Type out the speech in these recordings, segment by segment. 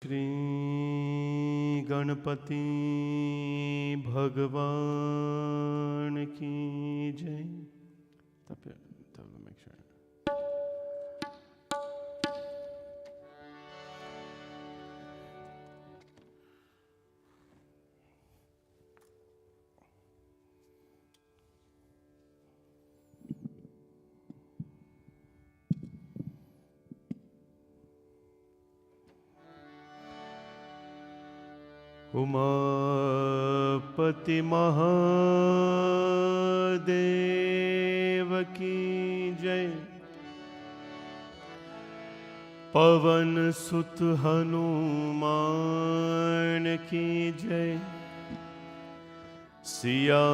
श्री गणपति भगवान की जय। तब make sure. उमापति महादेव की जय। पवन सुत हनुमान की जय। सियावर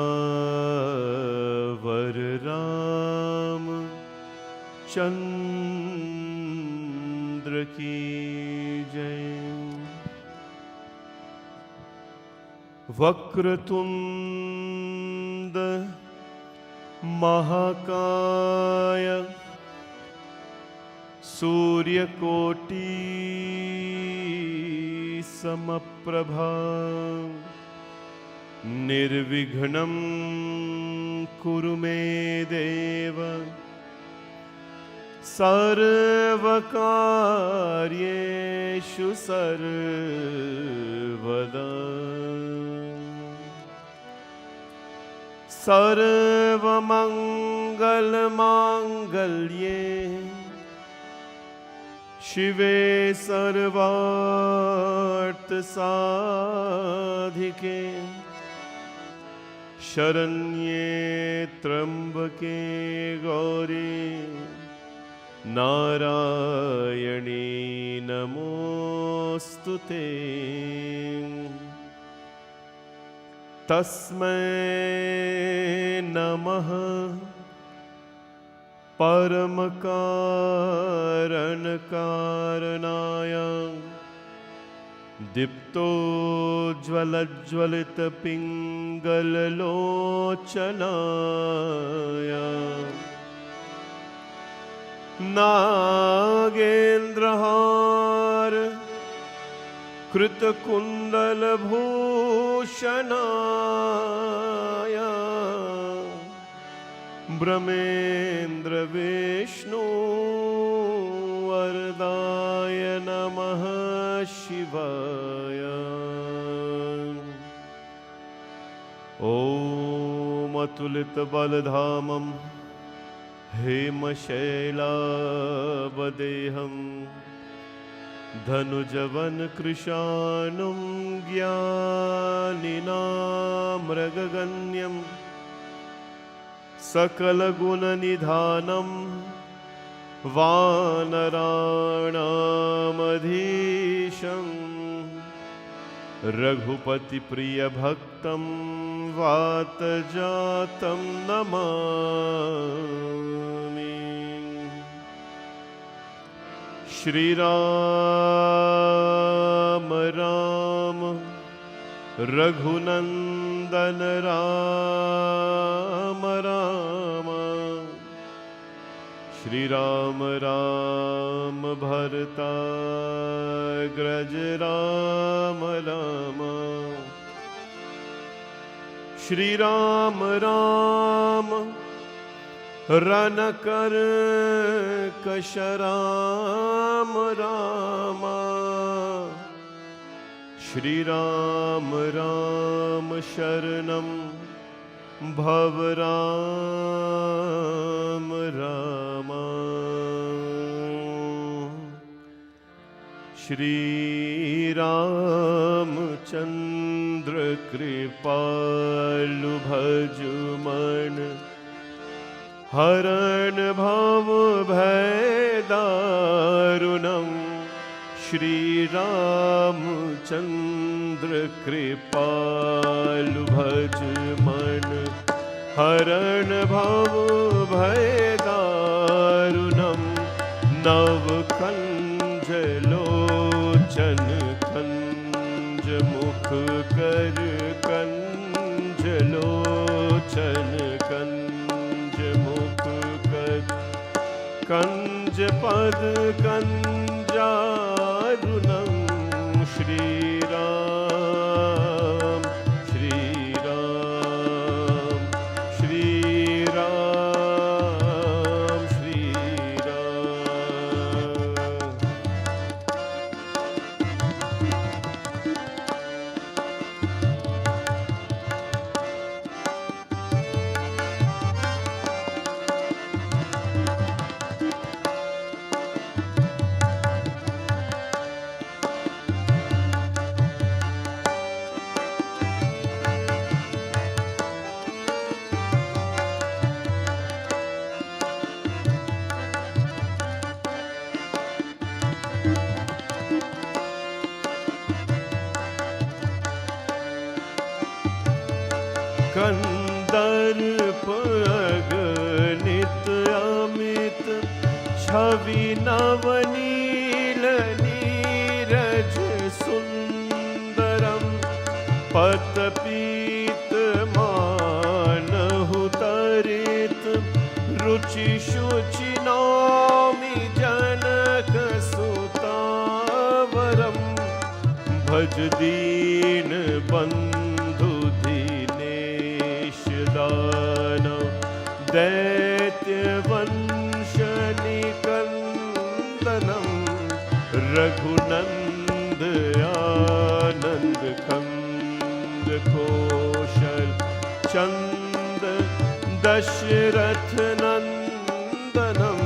राम चंद्र की जय। वक्रतुंड महाकाय सूर्यकोटि समप्रभा निर्विघ्नं कुरु मे देव सर्वकार्येषु सर्वदा। सर्वमंगलमांगल्ये शिवे सर्वार्थसाधिके शरण्ये त्र्यंबके गौरी नारायणी नमोस्तुते। तस्मै नमः परमकारणकारणाय दीप्तोज्ज्वलज्वलितपिङ्गललोचनाय नागेन्द्रहार कृतकुण्डलभूषणाय ब्रह्मेन्द्रविष्णुवरदाय नमः शिवाय। ॐ अतुलितबलधामं हेमशैलावदेहं धनुजवनकृशानुं ज्ञानिनामृगगण्यं सकलगुणनिधानं वानराणामधीशं रघुपतिप्रियभक्तं वातजातं नमामि। श्रीराम राम रघुनंदन राम राम। श्रीराम राम भरताग्रज राम राम। श्रीराम राम रनकर कश राम राम। श्रीराम राम शरणं भव राम राम। श्रीरामचंद्र कृपालु भजमन हरण भव भय दारुणं। श्रीरामचंद्र कृपालु भजमन हरण भव भय दारुणं। नवकंज लोचन कंज मुख कर कंज लोचन कंज मुख कर कंज पद कंजारुणं। कंदर्प अगणित अमित छवि नवनील नीरज सुंदरम पतपीत मानहु तरित रुचि शुचि नौमि जनक सुतावरम भज दीन बंधु दीनेश दानव दैत्य वंश निकंदनम रघुनंद आनंद कंद कौशल चंद दशरथ नंदनम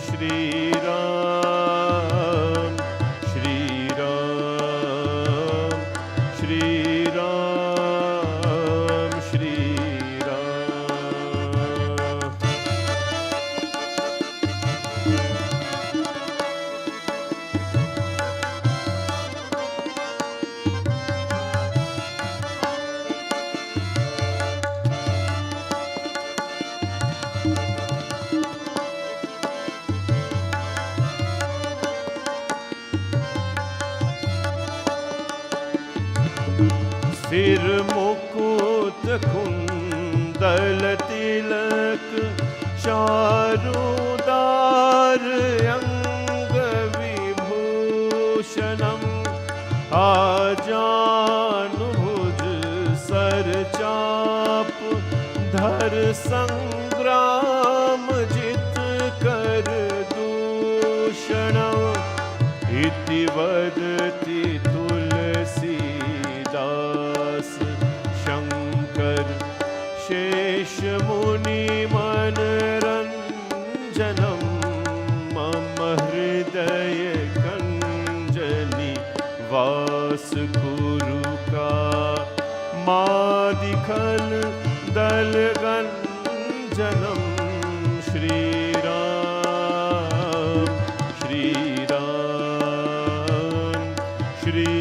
श्री राम श्री राम श्री राम श्री राम। सिर मुकुट कुंदल तिलक चारुदार अंग विभूषणम आजानुभुज सर चाप धर संग्राम जित कर दूषणम इति वदति तुलसीदास शंकर शेष मुनि मनरंजनम मम हृदय कंजनी वास कुरु का मादिखल दल गंजनम श्री राम श्री राम श्री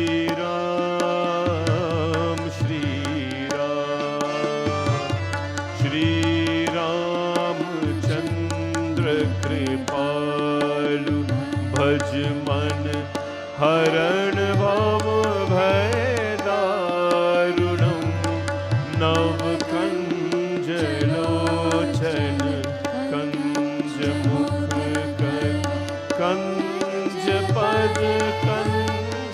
राम श्री राम श्री रामचंद्र कृपालु भज मन हरण भव भय दारुणम नव कंज लोचन कंज मुख कर कंज पद कंजारुणम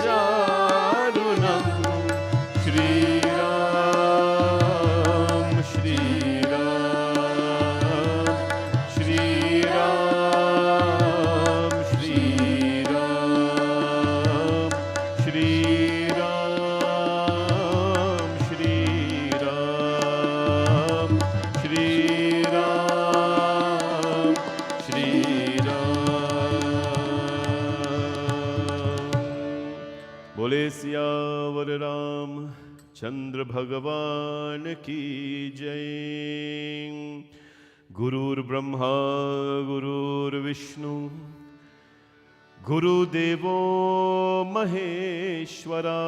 श्री राम श्री राम श्री राम श्री राम श्री राम श्री राम श्री राम श्री राम। बोले सियावर राम चंद्र भगवान की जय। गुरुर्ब्रह्मा गुरुर्विष्णु गुरुदेवो महेश्वरा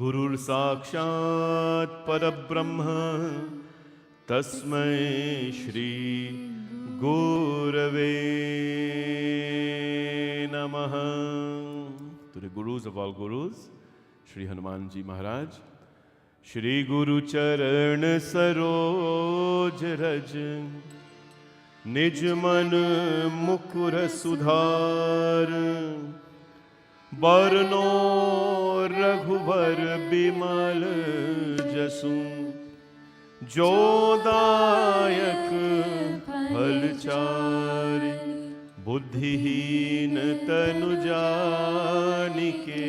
गुरुर्साक्षात् परब्रह्म तस्मै श्री गुरवे नमः। To the gurus of all gurus, Shri Hanuman Ji Maharaj, Shri Guru Charan Saroj Raj, Nij Man Mukur Sudhar, Barno Raghuvar Bimal Jasu, Jodayak Phalchari, बुद्धिहीन तनु जानिके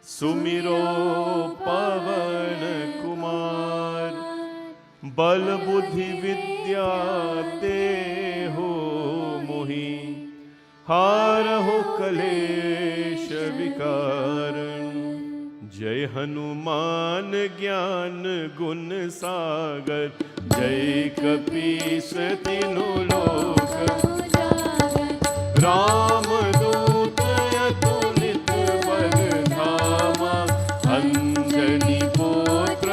सुमिरो पवन कुमार बल बुद्धि विद्या देहो मोहि हारहो कलेश विकार। जय हनुमान ज्ञान गुण सागर जय कपीस तीनों लोक राम दूत अतुलित बल धामा अंजनी पुत्र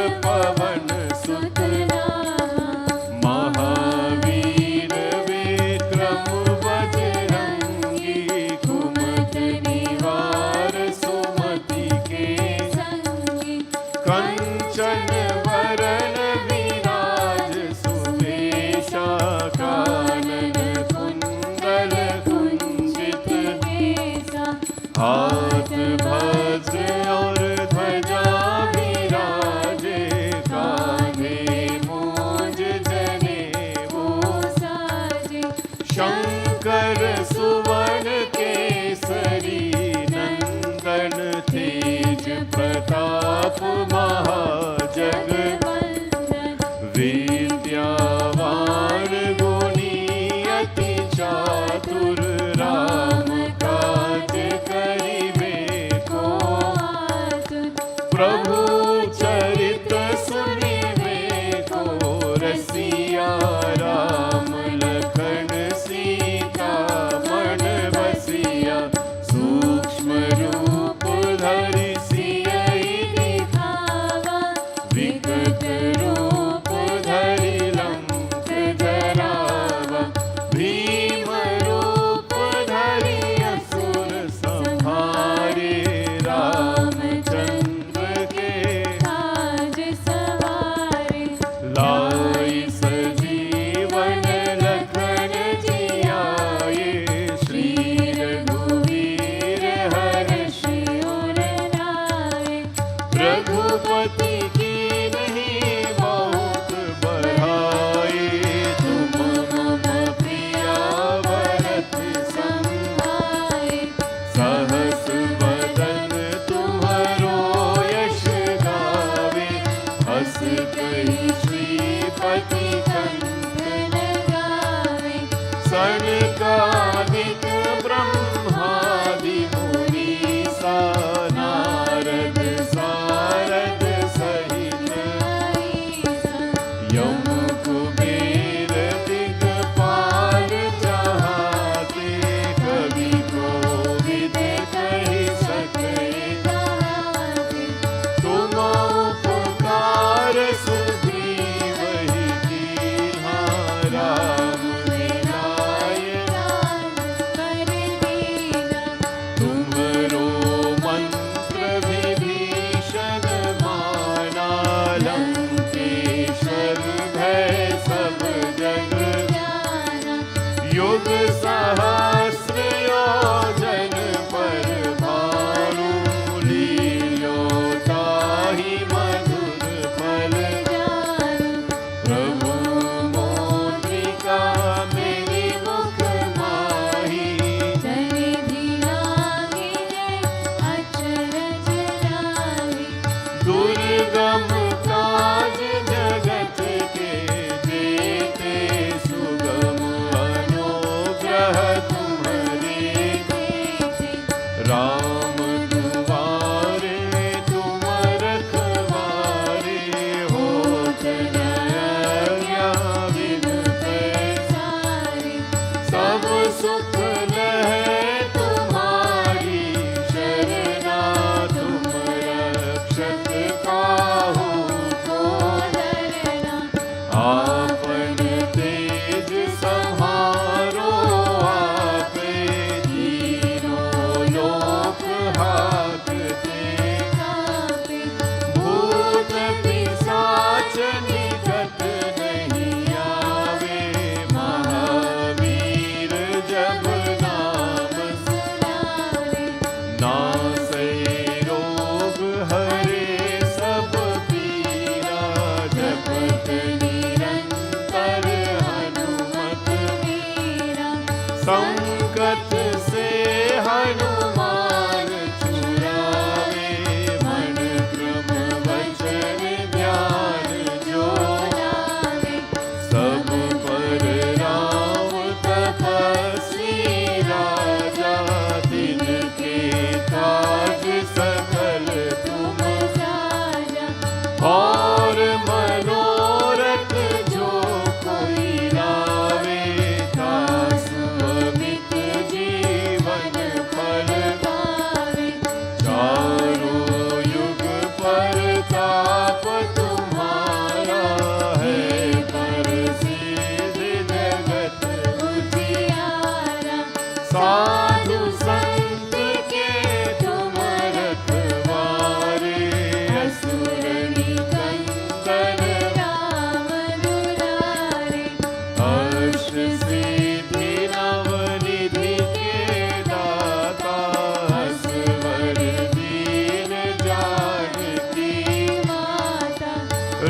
हाथ भस्म और ध्वजा विराजे, कान्हे मूंज जनेऊ साजे। शंकर सुवन केसरी, नंदन तेज प्रताप महाजगवंदन। विद्यावान गुणी अति चातुर, राम काज करिबे को आतुर। प्रभु चरित सुनिबे को रसिया, राम लखन सीता मन बसिया। सूक्ष्म रूप धरि सियहि दिखाए,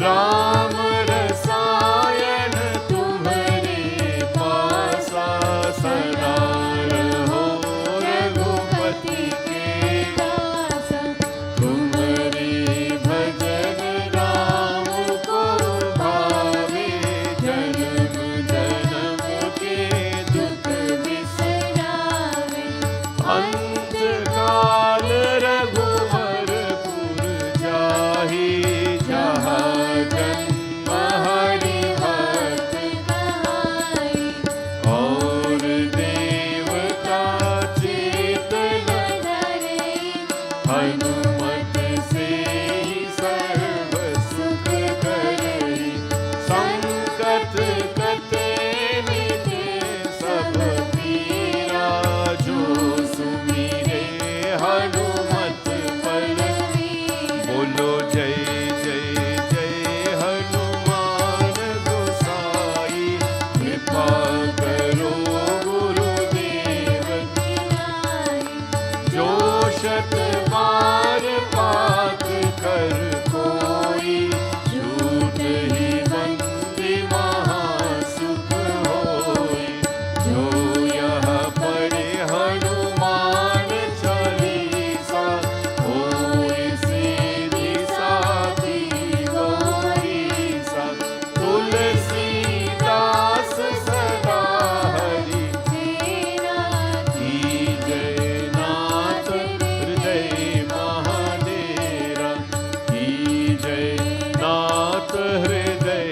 राम रसायन तुम्हारे पासा सदा रहो रघुपति के दासा। तुम्हारे भजन राम को भावे जन्म जन्म के दुख बिसरावे। अंत काल रघुवरपुर जाहि जहाँ जन्म हरि भक्त कहाई। और देवता चेतन धरे हनुमत से ही सर्व सुख करई। संकट कटे मिटे सब पीरा जो सुमिरे हनुमत बलवीर। बोलो जय जय जय हनुमान गोसाई। कृपा करो गुरुदेव की नाई। जो शत बार पाठ कर कोई झूठ ही बंदी महासुख होई। जो यह पढ़े हनुमान चालीसा होय सिद्धि साखी गौरीसा। तुलसीदास सदा हरि तेरा कीजय नाथ हृदय महाडेरा। कीजय नाथ हृदय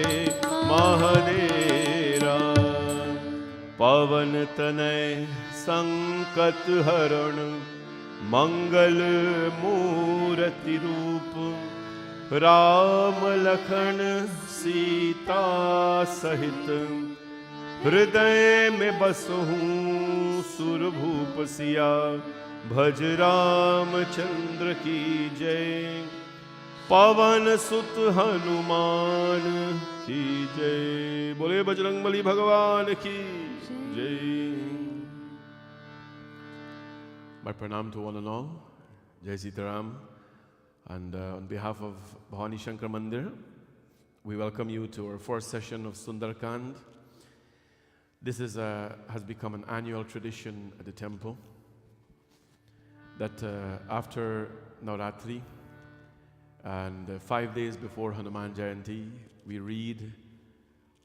महाडेरा। पवन तनय संकट हरण मंगल मूर्ति रूप। राम लखन सीता सहित हृदय में बसहूँ सुरभूप सिया। भज रामचंद्र की जय। पवन सुत हनुमान की जय। बोले बजरंगबली भगवान की जय। My pranam to one and all. Jai Sitaram. And on behalf of Bhavani Shankar Mandir, we welcome you to our fourth session of Sundar Kaand. This has become an annual tradition at the temple that after Navratri and 5 days before Hanuman Jayanti, we read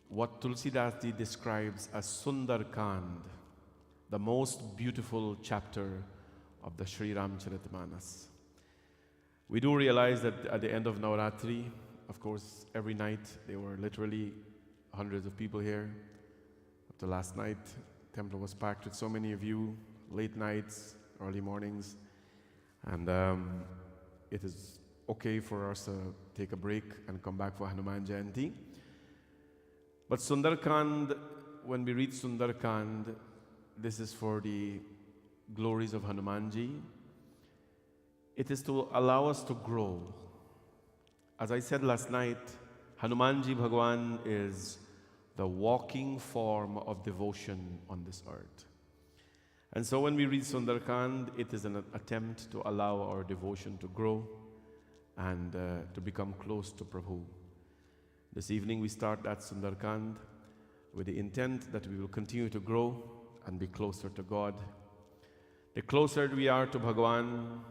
what Tulsidas Ji describes as Sundar Kaand, the most beautiful chapter of the Sri Ramcharitmanas. We do realize that at the end of Navratri, of course, every night there were literally hundreds of people here. Up to last night, temple was packed with so many of you, late nights, early mornings, and it is okay for us to take a break and come back for Hanuman Jayanti. But Sundar Kaand, when we read Sundar Kaand, this is for the glories of Hanumanji. It is to allow us to grow. As I said last night, Hanumanji Bhagwan is the walking form of devotion on this earth. And so when we read Sundar Kaand, it is an attempt to allow our devotion to grow and to become close to Prabhu. This evening we start that Sundar Kaand with the intent that we will continue to grow and be closer to God. The closer we are to Bhagwan,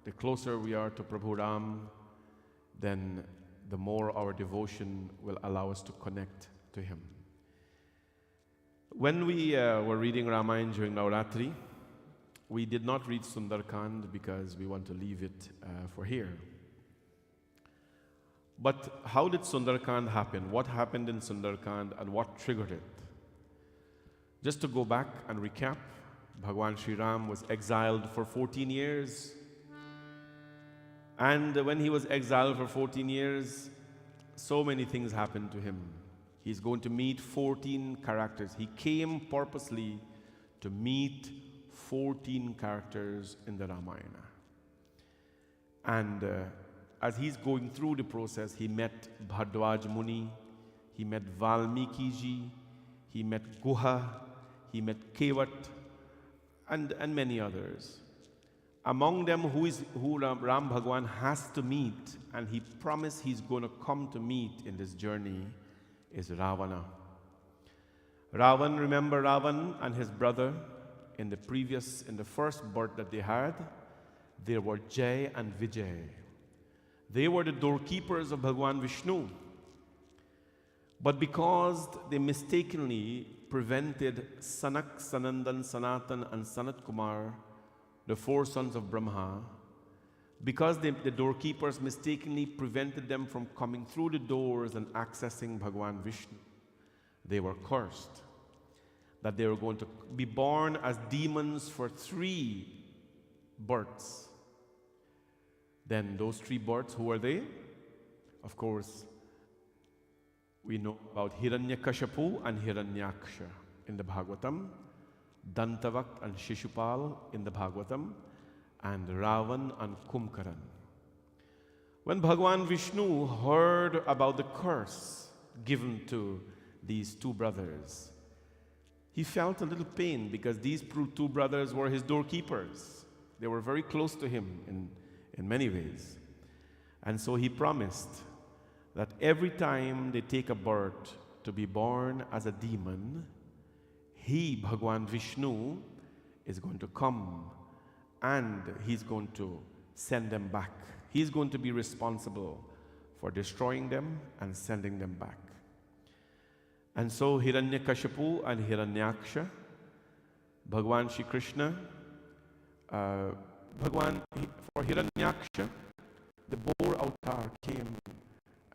the closer we are to Prabhu Ram, then the more our devotion will allow us to connect to Him. When we were reading Ramayana during Navratri, we did not read Sundar Kaand because we want to leave it for here. But how did Sundar Kaand happen? What happened in Sundar Kaand and what triggered it? Just to go back and recap, Bhagwan Sri Ram was exiled for 14 years. And when he was exiled for 14 years, so many things happened to him. He's going to meet 14 characters. He came purposely to meet 14 characters in the Ramayana. And as he's going through the process, he met Bhardwaj Muni, he met Valmiki Ji, he met Guha, he met Kevat, and many others. among them who Ram Bhagwan has to meet, and he promised he's going to come to meet in this journey, is Ravana. Remember Ravan and his brother in the first birth that they had, there were Jay and Vijay. They were the doorkeepers of Bhagwan Vishnu. But because they mistakenly prevented Sanak, Sanandan, Sanatan, and Sanat Kumar, the four sons of Brahma, because the doorkeepers mistakenly prevented them from coming through the doors and accessing Bhagwan Vishnu, they were cursed that they were going to be born as demons for 3 births. Then those 3 births, who are they? Of course, we know about Hiranyakashipu and Hiranyaksha in the Bhagavatam, Dantavakt and Shishupal in the Bhagavatam, and Ravan and Kumkaran. When Bhagwan Vishnu heard about the curse given to these 2 brothers, he felt a little pain because these 2 brothers were his doorkeepers. They were very close to him in many ways. And so he promised that every time they take a birth to be born as a demon, he, Bhagwan Vishnu, is going to come and he's going to send them back. He's going to be responsible for destroying them and sending them back. And so Hiranyakashipu and Hiranyaksha, Bhagwan Shri Krishna, for Hiranyaksha, the boar avatar came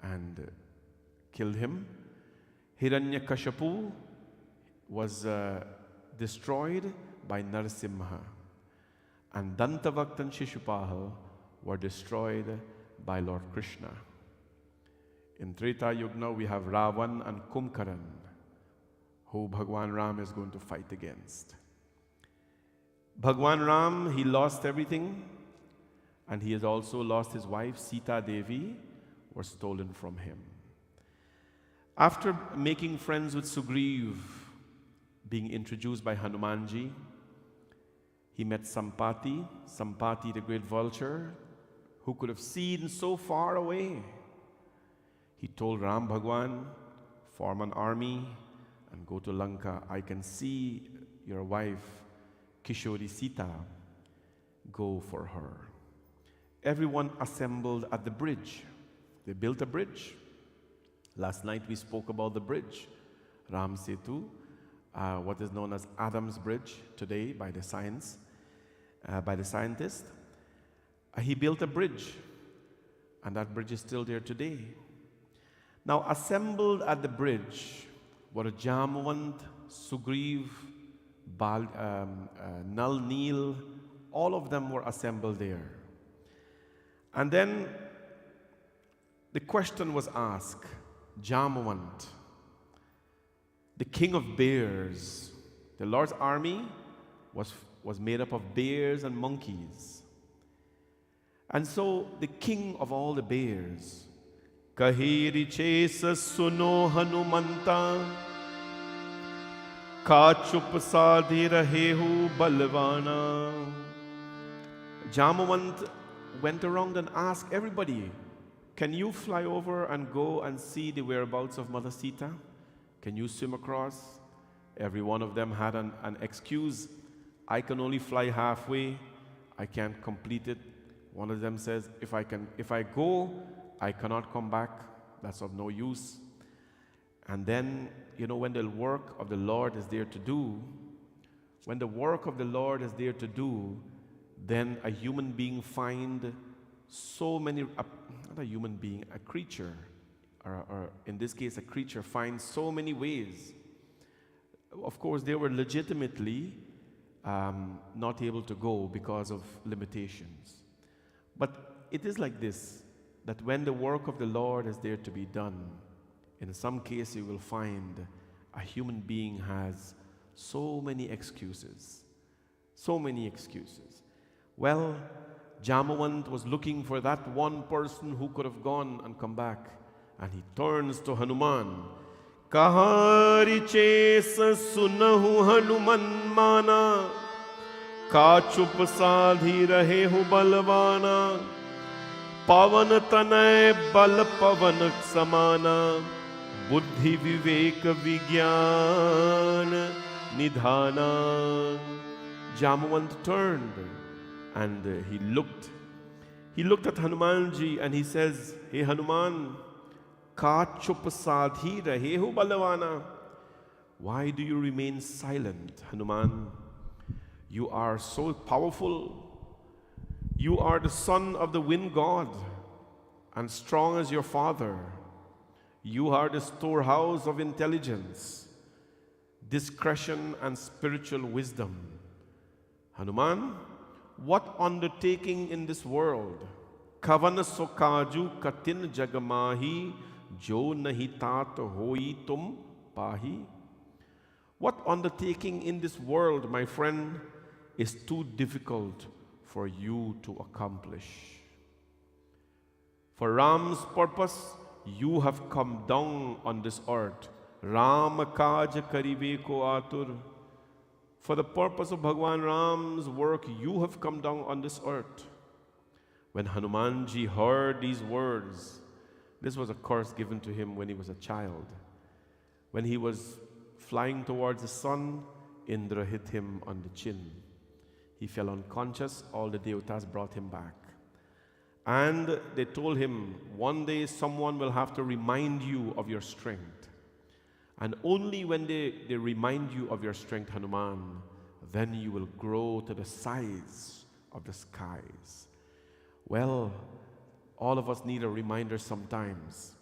and killed him. Hiranyakashipu was destroyed by Narasimha. And Dantavakt and Shishupal were destroyed by Lord Krishna. In Treta Yuga, we have Ravan and Kumkaran, who Bhagwan Ram is going to fight against. Bhagwan Ram, he lost everything, and he has also lost his wife, Sita Devi, was stolen from him. After making friends with Sugriv, being introduced by Hanumanji, he met Sampati, the great vulture, who could have seen so far away. He told Ram Bhagwan, form an army and go to Lanka. I can see your wife, Kishori Sita. Go for her. Everyone assembled at the bridge. They built a bridge. Last night we spoke about the bridge, Ram Setu, what is known as Adam's Bridge today by the scientists. He built a bridge, and that bridge is still there today. Now, assembled at the bridge were Jamwant, Sugriv, Nal, Neel, all of them were assembled there. And then the question was asked, Jamwant, the king of bears, the Lord's army was made up of bears and monkeys. And so the king of all the bears, Kahiri Chesa Suno Hanumanta, Kachup Sadhi Rahehu Balvana. Jamwant went around and asked everybody, can you fly over and go and see the whereabouts of Mother Sita? Can you swim across? Every one of them had an excuse. I can only fly halfway. I can't complete it. One of them says, if I go, I cannot come back. That's of no use. And then, when the work of the Lord is there to do, then a human being find so many, not a human being, a creature, or in this case, a creature finds so many ways. Of course, they were legitimately not able to go because of limitations. But it is like this, that when the work of the Lord is there to be done, in some case you will find a human being has so many excuses. So many excuses. Well, Jamwant was looking for that one person who could have gone and come back. And he turns to Hanuman. Kahari chesa sunahu Hanuman mana. का चुप साधी रहे हो बलवाना, पवन तनय बल पवन समाना, बुद्धि विवेक विज्ञान निधाना. Jamwant turned and he looked at Hanumanji and he says, "Hey Hanuman, ka chup sadhi rahe ho balwana." Why do you remain silent, Hanuman? You are so powerful. You are the son of the wind god and strong as your father. You are the storehouse of intelligence, discretion and spiritual wisdom. Hanuman, what undertaking in this world? Kavan sokaju katin jagamahi jo nahi tat hoi tum pahi. What undertaking in this world, my friend, is too difficult for you to accomplish? For Ram's purpose, you have come down on this earth. Ram kaj karive ko atur. For the purpose of Bhagwan Ram's work, you have come down on this earth. When Hanumanji heard these words, this was a curse given to him when he was a child. When he was flying towards the sun, Indra hit him on the chin. He fell unconscious. All the devatas brought him back. And they told him, one day someone will have to remind you of your strength. And only when they remind you of your strength, Hanuman, then you will grow to the size of the skies. Well, all of us need a reminder sometimes.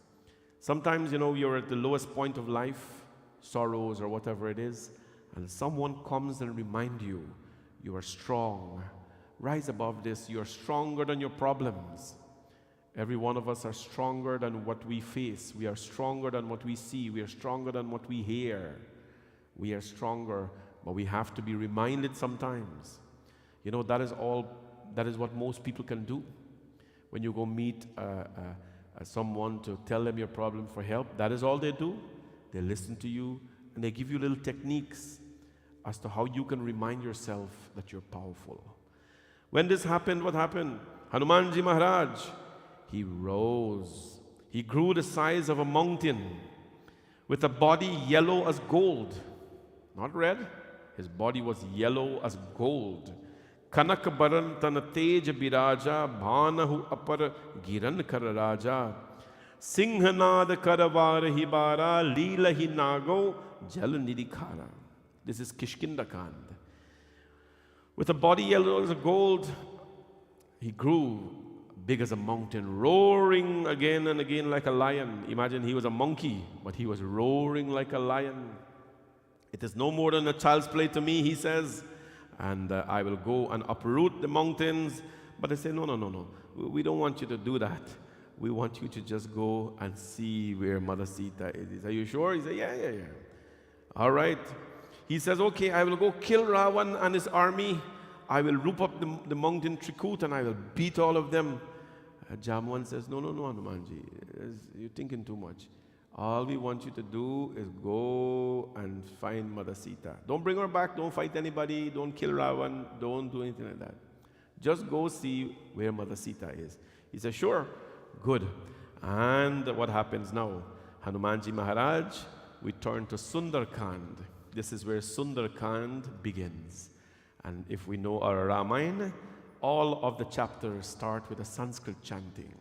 Sometimes, you're at the lowest point of life, sorrows or whatever it is, and someone comes and reminds you, you are strong. Rise above this. You are stronger than your problems. Every one of us are stronger than what we face. We are stronger than what we see. We are stronger than what we hear. We are stronger, but we have to be reminded sometimes. That is what most people can do. When you go meet someone to tell them your problem for help, that is all they do. They listen to you and they give you little techniques as to how you can remind yourself that you're powerful. When this happened, what happened? Hanumanji Maharaj, he rose. He grew the size of a mountain with a body yellow as gold. Not red. His body was yellow as gold. Kanak baran tan tej biraja bhanahu apar giran kar raja. Singhanad karavar hibara leela hi nago jal nidikara. This is Kishkinda Kaand. With a body yellow as gold, he grew big as a mountain, roaring again and again like a lion. Imagine he was a monkey, but he was roaring like a lion. It is no more than a child's play to me, he says, and I will go and uproot the mountains. But they say, no. We don't want you to do that. We want you to just go and see where Mother Sita is. He said, are you sure? He said, yeah. All right. He says, okay, I will go kill Ravan and his army. I will root up the mountain Trikut and I will beat all of them. Jamwan says, no, Hanumanji, you're thinking too much. All we want you to do is go and find Mother Sita. Don't bring her back, don't fight anybody, don't kill Ravan, don't do anything like that. Just go see where Mother Sita is. He says, sure, good. And what happens now? Hanumanji Maharaj, we turn to Sundar Kaand. This is where Sundar Kaand begins. And if we know our Ramayana, all of the chapters start with a Sanskrit chanting.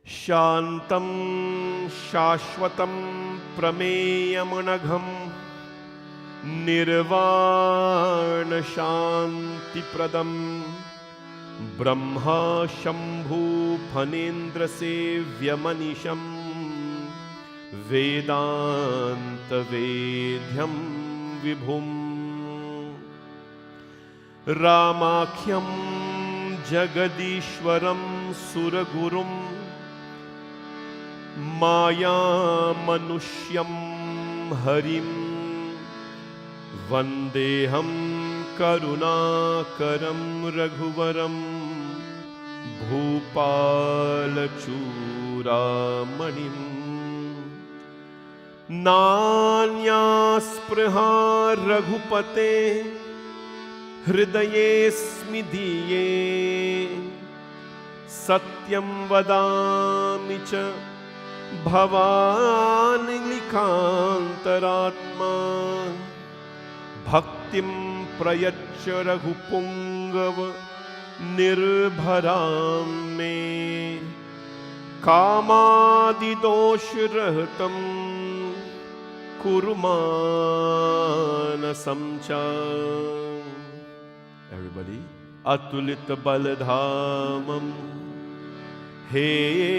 Shantam Shashwatam Prameyamanagham Nirvana Shanti Pradam Brahma Shambhu Phanendra Sevya Manisham Vedanta Vedhyam Vibhum Ramakhyam Jagadishwaram Suragurum Maya Manushyam Harim Vandeham Karunakaram Raghuvaram Bhupalachuramanim Nanya Spraha Raghupate हृदयेऽस्मि धीये सत्यं वदामि च भवान् लिखान्तरात्मा भक्तिं प्रयच्छ रघुपुङ्गव निर्भरां मे कामादिदोषरहितं कुरु मानसं च। Everybody. अतुलित बलधामं हेमशैलावदेहं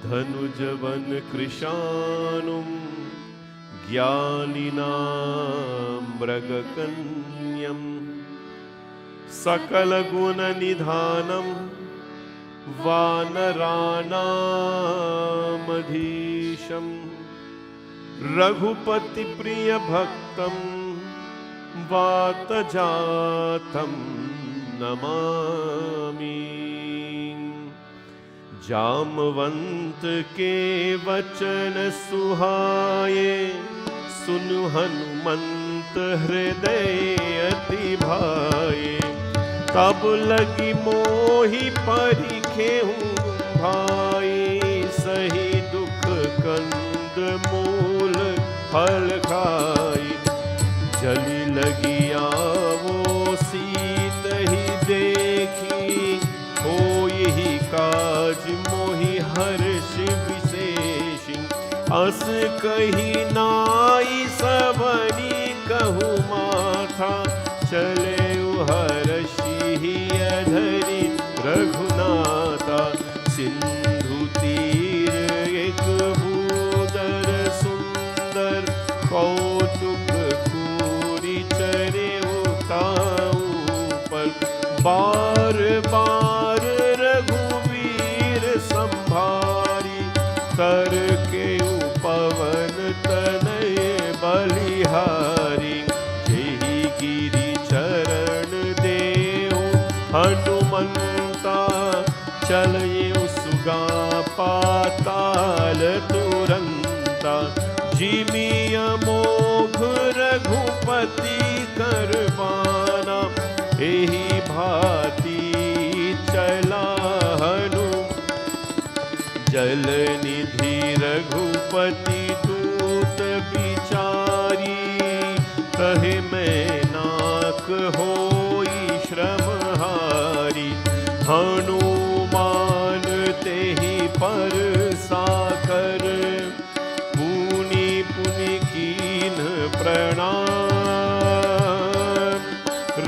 धनुजवन कृशानुं ज्ञानिनां मृगकन्यं सकलगुणनिधानं वानराणामधीशं रघुपति प्रिय भक्तं वातजातं नमामि। जामवंत के वचन सुहाए सुनु हनुमंत हृदय अति भाए तब लगी मोहि परिखे भाई सही दुख कंद मूल फल खाई जली लगी आवो सीत ही देखी हो यही काज मोहि हर्ष विशेष अस कही नाई सबरी कहु माथा चले हर्षि ही अधरी रघुनाथा सिंधु तीर एक भूदर सुंदर कौतुक पूरी चरे उताऊ पर बार बार रघुवीर संभारी कर के उपवन तनय बलिहारी जेहि गिरि चरण देहु हनुमंता चलये सुगा पाताल तुरंता जिमिय मोघ रघुपति करवाना एहि भांति चला हनु जल निधि रघुपति दूत बिचारी कहे मैं नाक होई श्रमहारी हनुमान तेहि पर साकर पुनि पुनि कीन प्रणाम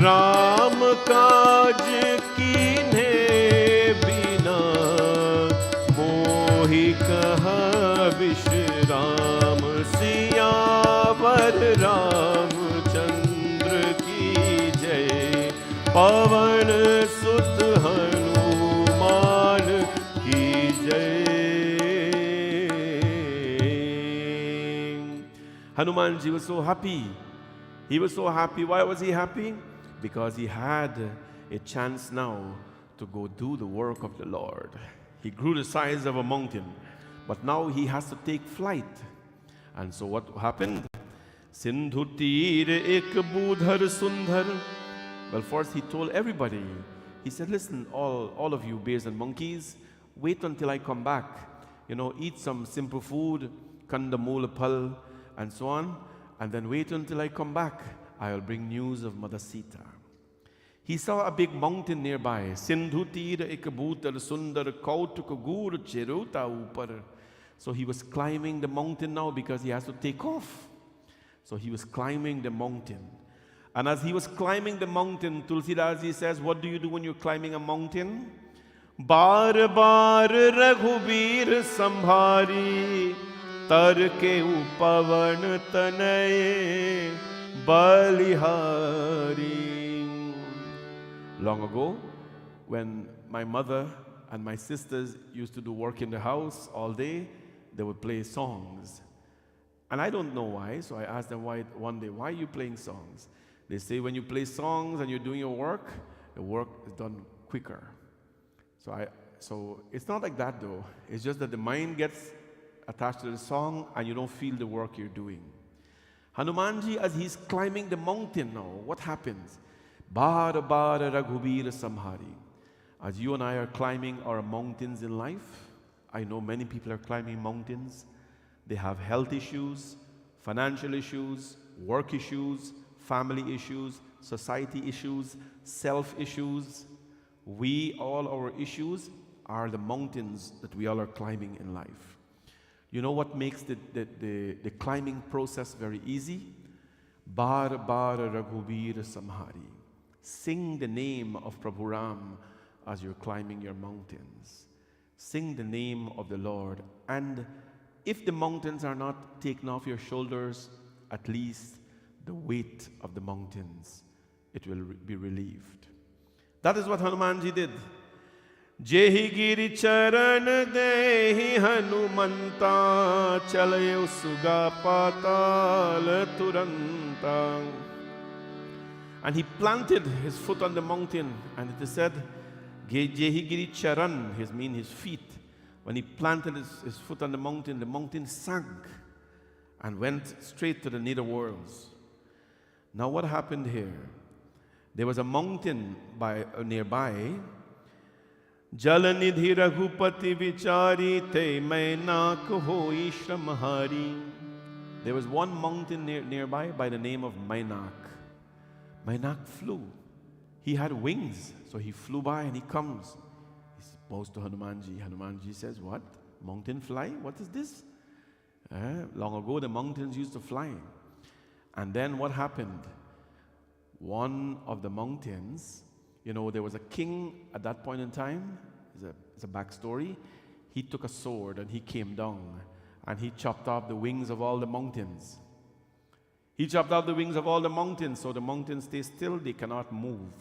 राम काज कीन्हे बिना मोहि कहा विश्राम सियावर रामचंद्र की जय पवन सुत हनुमान की जय। Hanuman ji was so happy. He was so happy. Why was he happy? Because he had a chance now to go do the work of the Lord. He grew the size of a mountain, but now he has to take flight. And so what happened? Sindhu tir ek budhar sundar. Well, first he told everybody. He said, listen, all of you bears and monkeys, wait until I come back. You know, eat some simple food, kanda mula pal, and so on, and then wait until I come back. I will bring news of Mother Sita. He saw a big mountain nearby. Sindhu tira ek bhutar sundar kautuk gur cheruta upar. So he was climbing the mountain now because he has to take off. So he was climbing the mountain. And as he was climbing the mountain, Tulsidas ji says, what do you do when you're climbing a mountain? Bar bar Raghubir sambhari tar ke upavan tanaye balihari. Long ago, when my mother and my sisters used to do work in the house all day, they would play songs. And I don't know why, so I asked them one day, why are you playing songs? They say when you play songs and you're doing your work, the work is done quicker. So it's not like that though. It's just that the mind gets attached to the song and you don't feel the work you're doing. Hanumanji, as he's climbing the mountain now, what happens? Bar bar Raghubir Samhari. As you and I are climbing our mountains in life, I know many people are climbing mountains. They have health issues, financial issues, work issues, family issues, society issues, self issues. All our issues are the mountains that we all are climbing in life. You know what makes the climbing process very easy? Bar bar Raghubir Samhari. Sing the name of Prabhu Ram as you're climbing your mountains. Sing the name of the Lord. And if the mountains are not taken off your shoulders, at least the weight of the mountains, it will be relieved. That is what Hanumanji did. Jehi giri charan dehi Hanumanta chalayo suga patal turanta. And he planted his foot on the mountain, and it is said, Jehi giri charan, his feet. When he planted his foot on the mountain sank and went straight to the nether worlds. Now what happened here? There was a mountain nearby. Jalanidhi Raghupati Vichari Te Mainak Hoi Shramhari. There was one mountain nearby by the name of Mainak. Mainak flew. He had wings, so he flew by and he comes. He bows to Hanumanji. Hanumanji says, what? Mountain fly? What is this? Long ago the mountains used to fly. And then what happened? One of the mountains, there was a king at that point in time. It's a backstory. He took a sword and he came down and he chopped off the wings of all the mountains. He chopped off the wings of all the mountains, so the mountains stay still, they cannot move.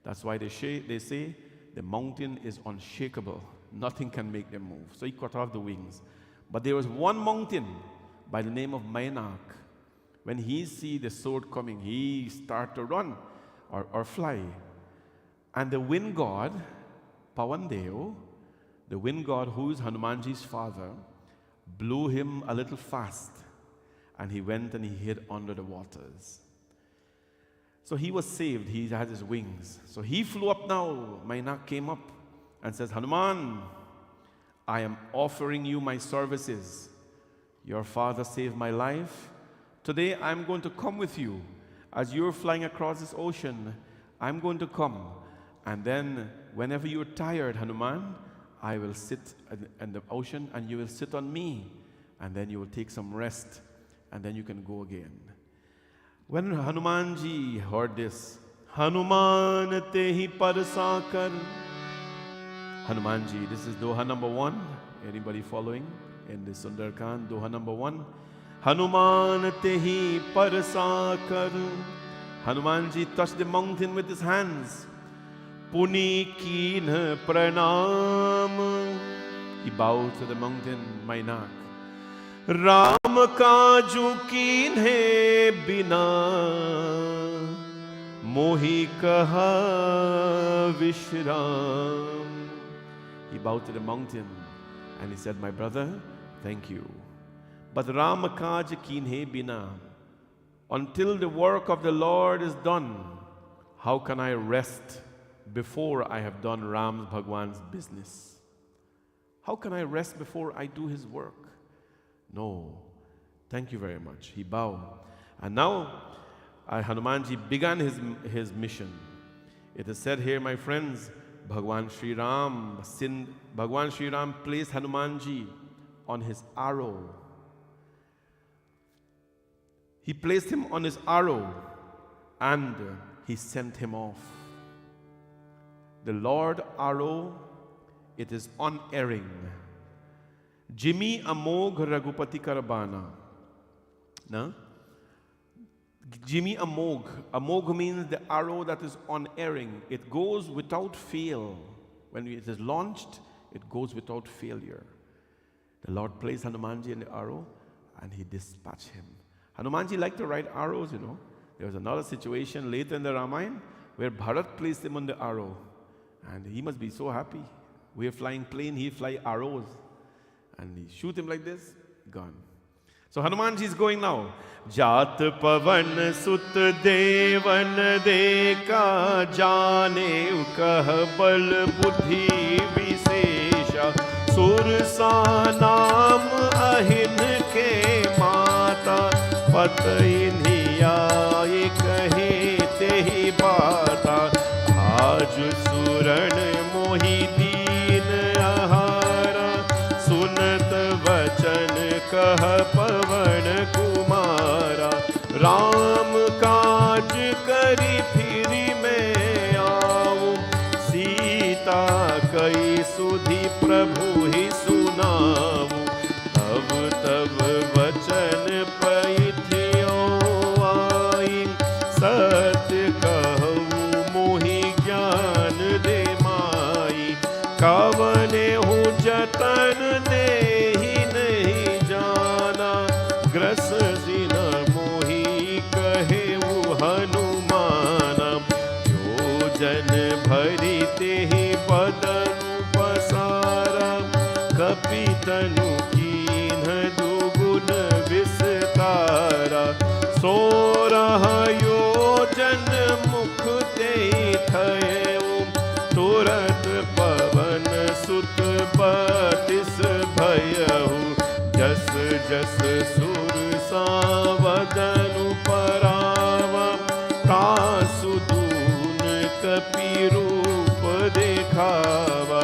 That's why they say the mountain is unshakable. Nothing can make them move. So he cut off the wings. But there was one mountain by the name of Mainak. When he see the sword coming, he start to run or fly. And the wind god, Pavandeo, the wind god who is Hanumanji's father, blew him a little fast. And he went and he hid under the waters. So he was saved. He had his wings. So he flew up now. Mainak came up and says, Hanuman, I am offering you my services. Your father saved my life. Today I'm going to come with you. As you're flying across this ocean, I'm going to come. And then whenever you're tired, Hanuman, I will sit in the ocean and you will sit on me. And then you will take some rest. And then you can go again. When Hanumanji heard this, Hanuman tehi parsakar. Hanumanji, this is Doha number 1. Anybody following in the Sundar Kaand? Doha number 1. Hanuman tehi parsakar. Hanumanji touched the mountain with his hands. Puni kin pranam. He bowed to the mountain, Mainak. Ram kaju kinhe bina mohi kaha vishram. He bowed to the mountain and he said, my brother, thank you. But Ram kaj kinhe bina, until the work of the Lord is done, how can I rest before I have done Ram Bhagwan's business? How can I rest before I do his work? No, thank you very much. He bowed. And now, Hanumanji began his mission. It is said here, my friends, Bhagwan Sri Ram placed Hanumanji on his arrow. He placed him on his arrow and he sent him off. The Lord arrow, it is unerring. Jimmy Amog Raghupati Karabana. No? Jimmy Amog. Amog means the arrow that is unerring. It goes without fail. When it is launched, it goes without failure. The Lord placed Hanumanji in the arrow and he dispatched him. Hanumanji liked to ride arrows, There was another situation later in the Ramayana where Bharat placed him on the arrow. And he must be so happy. We are flying plane, he fly arrows. And he shoot him like this, gone. So Hanumanji is going now. जात पवन सुत देवन देखा जाने कह बल बुद्धि विशेषा सुरसा नाम अहिन के माता पत इन्हियाए कहे तेहि बाता आज सुरण मोहि दीन आहारा सुनत वचन कह पवन कुमारा राम काज करी फिरी मैं आऊं सीता कई सुधि प्रभु ही सुनाऊं तब तब वचन पैठियो आई सत्य कहूँ मोहि ज्ञान दे माई कवने हूँ जतन दे ही नहीं जाना ग्रस सिन मोहि कहे वो हनुमाना जो जन भरी ते ही बदन पसारा कपि तनु कीन्ह दुगुन विस्तारा सोरह योजन मुख ते थयो तुरत पवन सुत बतिस भयहु जस जस सुर सावदनु परावा तासु दून कपि रूप देखावा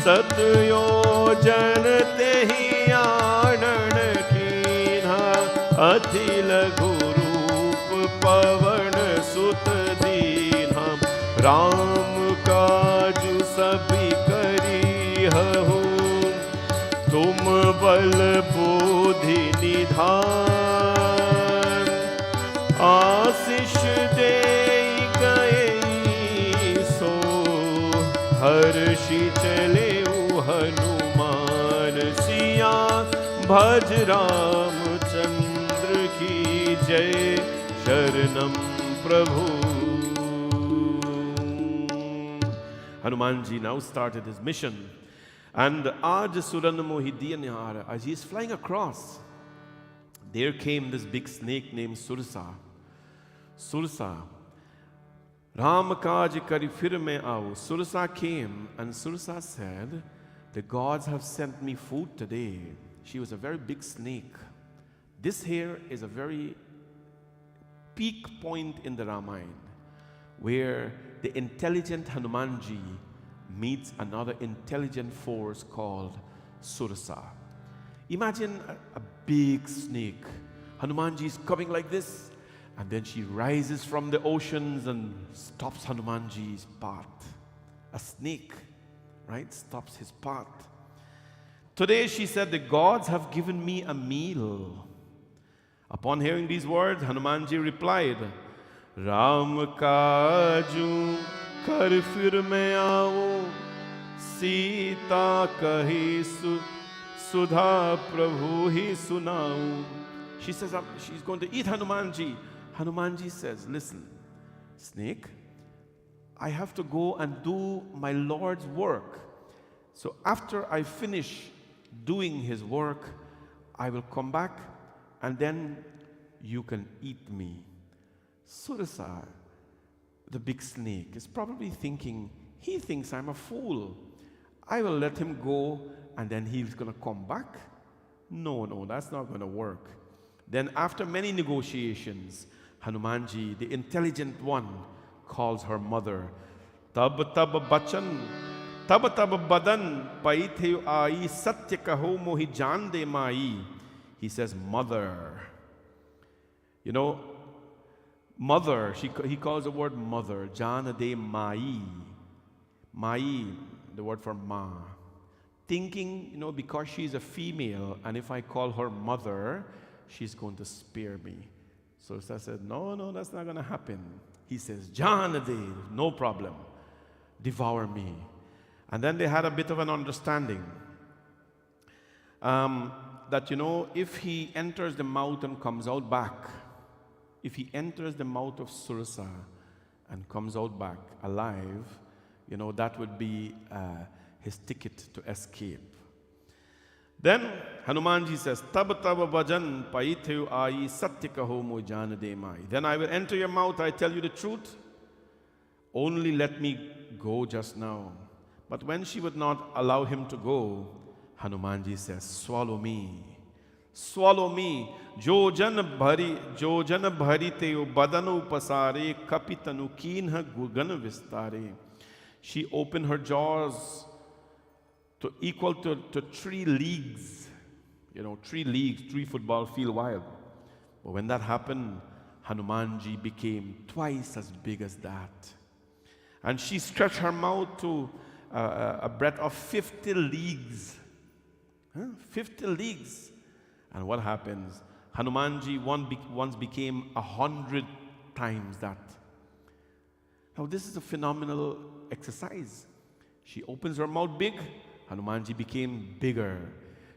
सतयोजन तेहि आनन कीन्हा अति लघु रूप पवन सुत दीन्हा राम काजु सभी करी हहु तुम बल बोधि निधान आशीष दे गए सो हर्षि चले हनुमान सिया भज रामचंद्र की जय शरणम प्रभु. Hanumanji now started his mission. And Aj Suran Mohidiyanyar, as he is flying across, there came this big snake named Sursa. Sursa, Ram kaj kari fir mein aau. Sursa came and Sursa said, the gods have sent me food today. She was a very big snake. This here is a very peak point in the Ramayana, where the intelligent Hanumanji meets another intelligent force called Sursa. Imagine a big snake. Hanumanji is coming like this, and then she rises from the oceans and stops Hanumanji's path. A snake, right, stops his path. Today she said, the gods have given me a meal. Upon hearing these words, Hanumanji replied, Ram kaju kar fir mein aau, Sita kahi sudha prabhu hi sunau. She says she's going to eat Hanumanji. Hanumanji says, listen, snake, I have to go and do my Lord's work. So after I finish doing his work, I will come back and then you can eat me. Surasa, the big snake, is probably thinking, he thinks I'm a fool. I will let him go and then he's going to come back. No, that's not going to work. Then after many negotiations, Hanumanji, the intelligent one, calls her mother. Tab tab bachan, tab badan, paithe ai satya kaho mohi jaan de mai. He says, mother. You know, mother, he calls the word mother, jana de mai. Mai, the word for ma. Thinking, you know, because she's a female, and if I call her mother, she's going to spare me. So Sursa said, no, that's not going to happen. He says, jana de, no problem. Devour me. And then they had a bit of an understanding. That, you know, if he enters the mouth and comes out back, if he enters the mouth of Sursa and comes out back alive, you know, that would be his ticket to escape. Then Hanumanji says, Tab tab bhajan paithu ai satya kaho mo jan de mai. Then I will enter your mouth, I tell you the truth. Only let me go just now. But when she would not allow him to go, Hanumanji says, swallow me. Swallow me. Jo jan bhari teo badanu pasare kapitanu kinha gugana vistare. She opened her jaws to equal to 3 leagues. 3 leagues, 3 football field wide. But when that happened, Hanumanji became twice as big as that. And she stretched her mouth to a breadth of 50 leagues. 50 leagues. And what happens? Hanumanji once became 100 times that. Now this is a phenomenal exercise. She opens her mouth big, Hanumanji became bigger.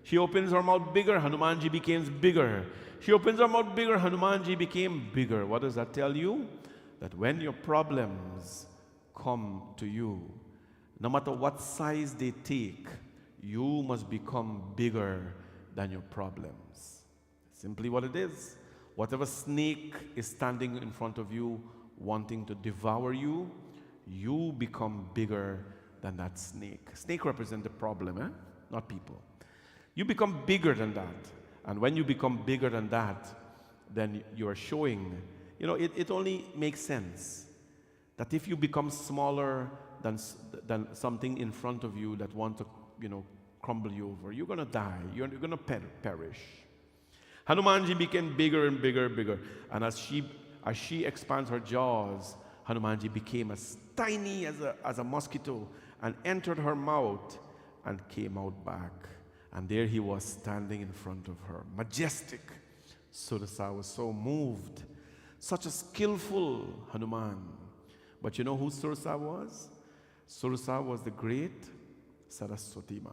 She opens her mouth bigger, Hanumanji becomes bigger. She opens her mouth bigger, Hanumanji became bigger. What does that tell you? That when your problems come to you, no matter what size they take, you must become bigger than your problems. Simply what it is. Whatever snake is standing in front of you, wanting to devour you, you become bigger than that snake. Snake represents the problem, not people. You become bigger than that. And when you become bigger than that, then you are showing, it only makes sense that if you become smaller than something in front of you that want to, crumble you over, you're going to die. You're going to perish. Hanumanji became bigger and bigger and bigger. And as she expands her jaws, Hanumanji became as tiny as a mosquito and entered her mouth and came out back. And there he was standing in front of her, majestic. Surasa was so moved. Such a skillful Hanuman. But you know who Surasa was? Surasa was the great Saraswati Ma.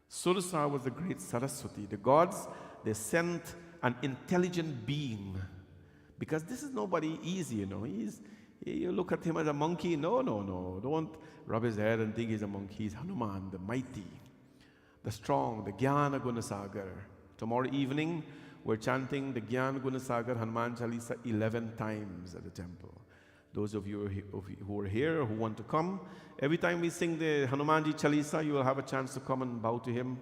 Surasa was the great Saraswati. The gods, they sent an intelligent being. Because this is nobody easy, you look at him as a monkey. No. Don't rub his head and think he's a monkey. He's Hanuman, the mighty, the strong, the Jnana Gunasagar. Tomorrow evening, we're chanting the Jnana Gunasagar Hanuman Chalisa 11 times at the temple. Those of you who are here, who want to come, every time we sing the Hanumanji Chalisa, you will have a chance to come and bow to him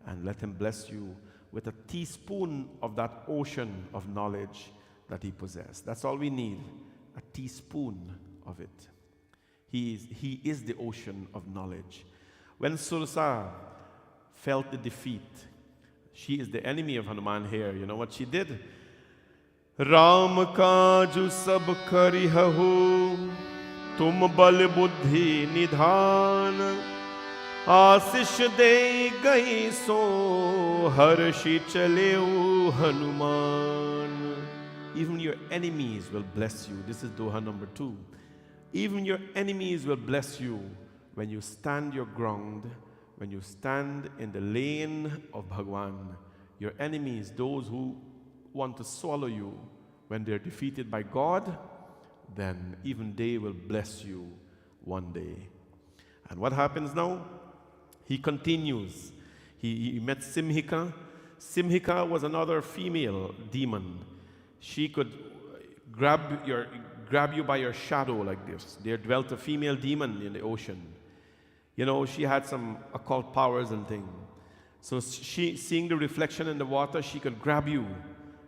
and let him bless you with a teaspoon of that ocean of knowledge that he possessed. That's all we need, a teaspoon of it. He is the ocean of knowledge. When Surasa felt the defeat, she is the enemy of Hanuman here. You know what she did? Ram kaju sab karihahu, tum bal buddhi nidhan, आशीष दे गई सो हर्षि चले Hanuman. Even your enemies will bless you. This is Doha number 2. Even your enemies will bless you when you stand your ground, when you stand in the lane of Bhagwan. Your enemies, those who want to swallow you, when they're defeated by God, then even they will bless you one day. And what happens now? He continues. He met Simhika. Simhika was another female demon. She could grab you by your shadow like this. There dwelt a female demon in the ocean. She had some occult powers and things. So she, seeing the reflection in the water, she could grab you.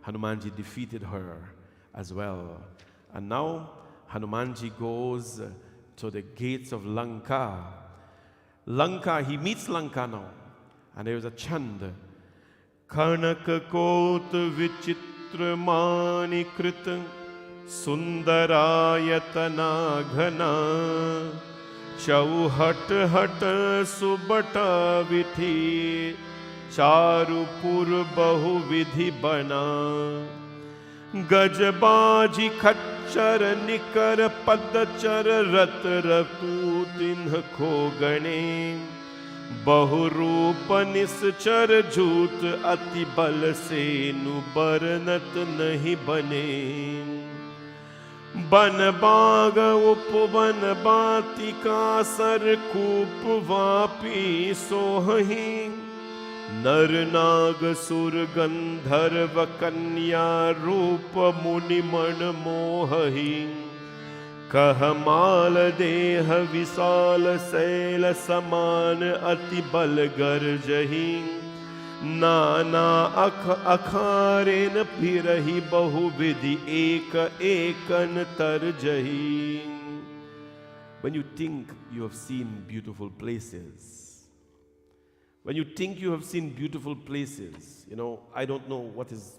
Hanumanji defeated her as well. And now Hanumanji goes to the gates of Lanka. He meets Lanka now. And there is a chant. Karnak kot vichitra mani krita sundarayatana ghana chauhat hat subata vithi charupur bahu vidhi bana gajbaji khachar nikar padchar rat raputin kho gane बहुरूप निश्चर झूठ अति बल से नु बरनत नहीं बने बन बाग उपवन बातिका sir कूप वापी सोहि नर नाग सुर गंधर्व कन्या रूप मुनि मन मोहहि कह माल देह विशाल शैल समान अति बल गर्जहि नाना अख अखारेन फिरहि बहुविधि एक एकन तरजहि. When you think you have seen beautiful places, when you think you have seen beautiful places, I don't know what is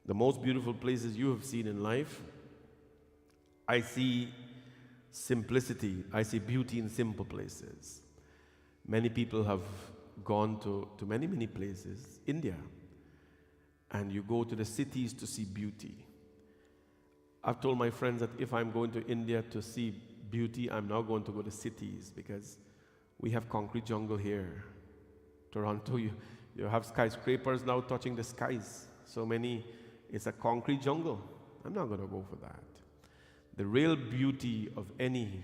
the most beautiful places you have seen in life. I see simplicity, I see beauty in simple places. Many people have gone to many, many places, India, and you go to the cities to see beauty. I've told my friends that if I'm going to India to see beauty, I'm now going to go to cities because we have concrete jungle here. Toronto, you have skyscrapers now touching the skies. So many, it's a concrete jungle. I'm not going to go for that. The real beauty of any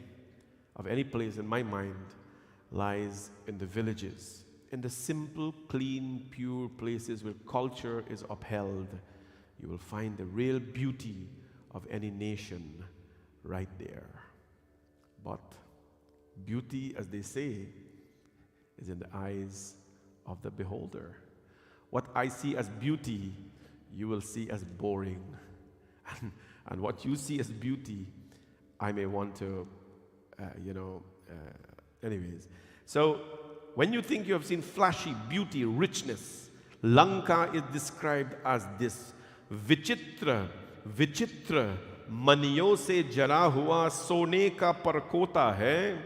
place in my mind lies in the villages, in the simple, clean, pure places where culture is upheld. You will find the real beauty of any nation right there. But beauty, as they say, is in the eyes of the beholder. What I see as beauty, you will see as boring. And what you see as beauty, I may want to, anyways. So, when you think you have seen flashy beauty, richness, Lanka is described as this vichitra, मनियों से जरा हुआ सोने का परकोता है,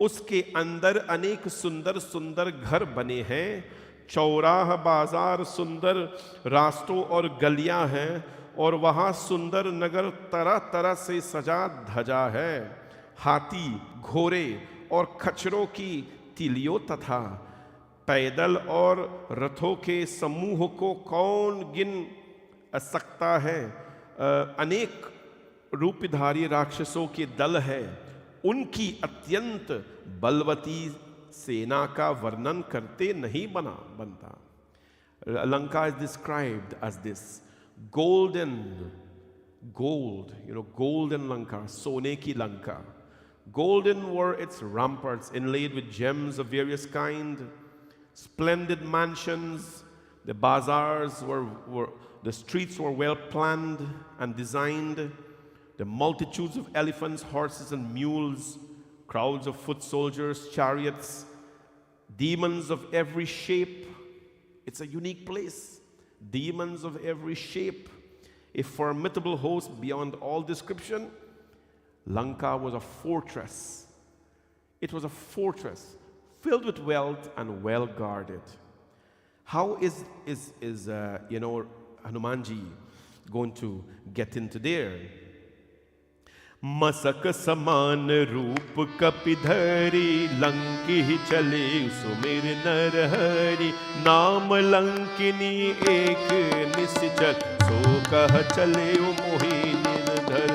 उसके अंदर अनेक सुंदर सुंदर घर बने हैं, चौराहा बाजार सुंदर रास्तों और गलियां हैं, और वहाँ सुंदर नगर तरह तरह से सजा धजा है, हाथी, घोड़े और खच्चरों की तिलियों तथा पैदल और रथों के समूह को कौन गिन सकता है, अनेक रूपधारी राक्षसों के दल है, उनकी अत्यंत बलवती सेना का वर्णन करते नहीं बनता. Lanka is described as this golden Lanka, Sone ki Lanka. Golden were its ramparts inlaid with gems of various kind, splendid mansions, the bazaars the streets were well planned and designed, the multitudes of elephants, horses and mules, crowds of foot soldiers, chariots, demons of every shape. It's a unique place. Demons of every shape, a formidable host beyond all description. Lanka was a fortress. It was a fortress filled with wealth and well guarded. How is Hanumanji going to get into there? मसक समान रूप कपिधरी lanky ही चले सुमिर नरहरि नाम लंकिनी एक निश्चल सो कह चले मोहि निर्धर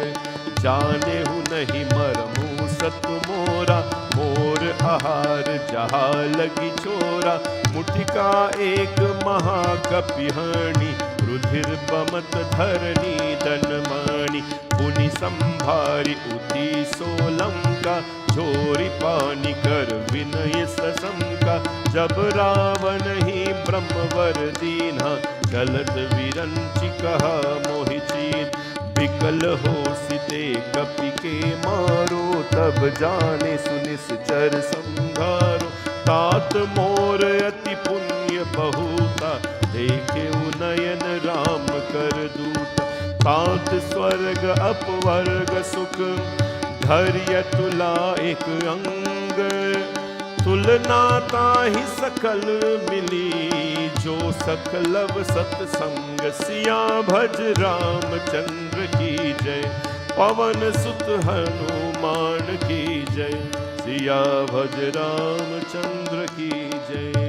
जाने हूँ नहीं मरमु सत मोरा मोर आहार जहा लगी छोरा मुठिका एक महाकपिहणी रुधिर बमत धरनी धनमानी पुनि संभारी उती सोलंका झोरी पानी कर विनय सशंका जब रावण ही ब्रह्मवर दीन्हा गलत विरंचि कहा मोहिचीत विकल हो सिते कपि के मारो तब जाने सुनिश्चर संघारो तात मोर अति पुण्य बहुता देखे नयन राम कर दूता तात स्वर्ग अपवर्ग सुख धैर्य तुला एक अंग तुलना ताहि सकल मिली जो सकलव सत्संग सिया भज रामचंद्र की जय पवन सुत हनुमान की जय सिया भज रामचंद्र की जय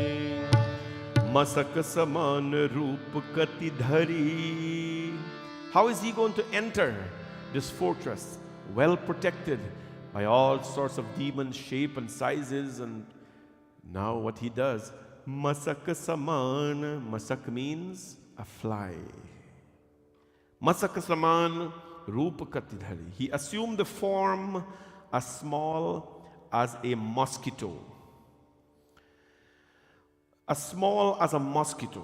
मसक समान रूप कति धरी. How is he going to enter this fortress well protected by all sorts of demon shape and sizes? And now what he does, masak saman. Masak means a fly. Masak saman roop katidhari. He assumed the form as small as a mosquito. As small as a mosquito.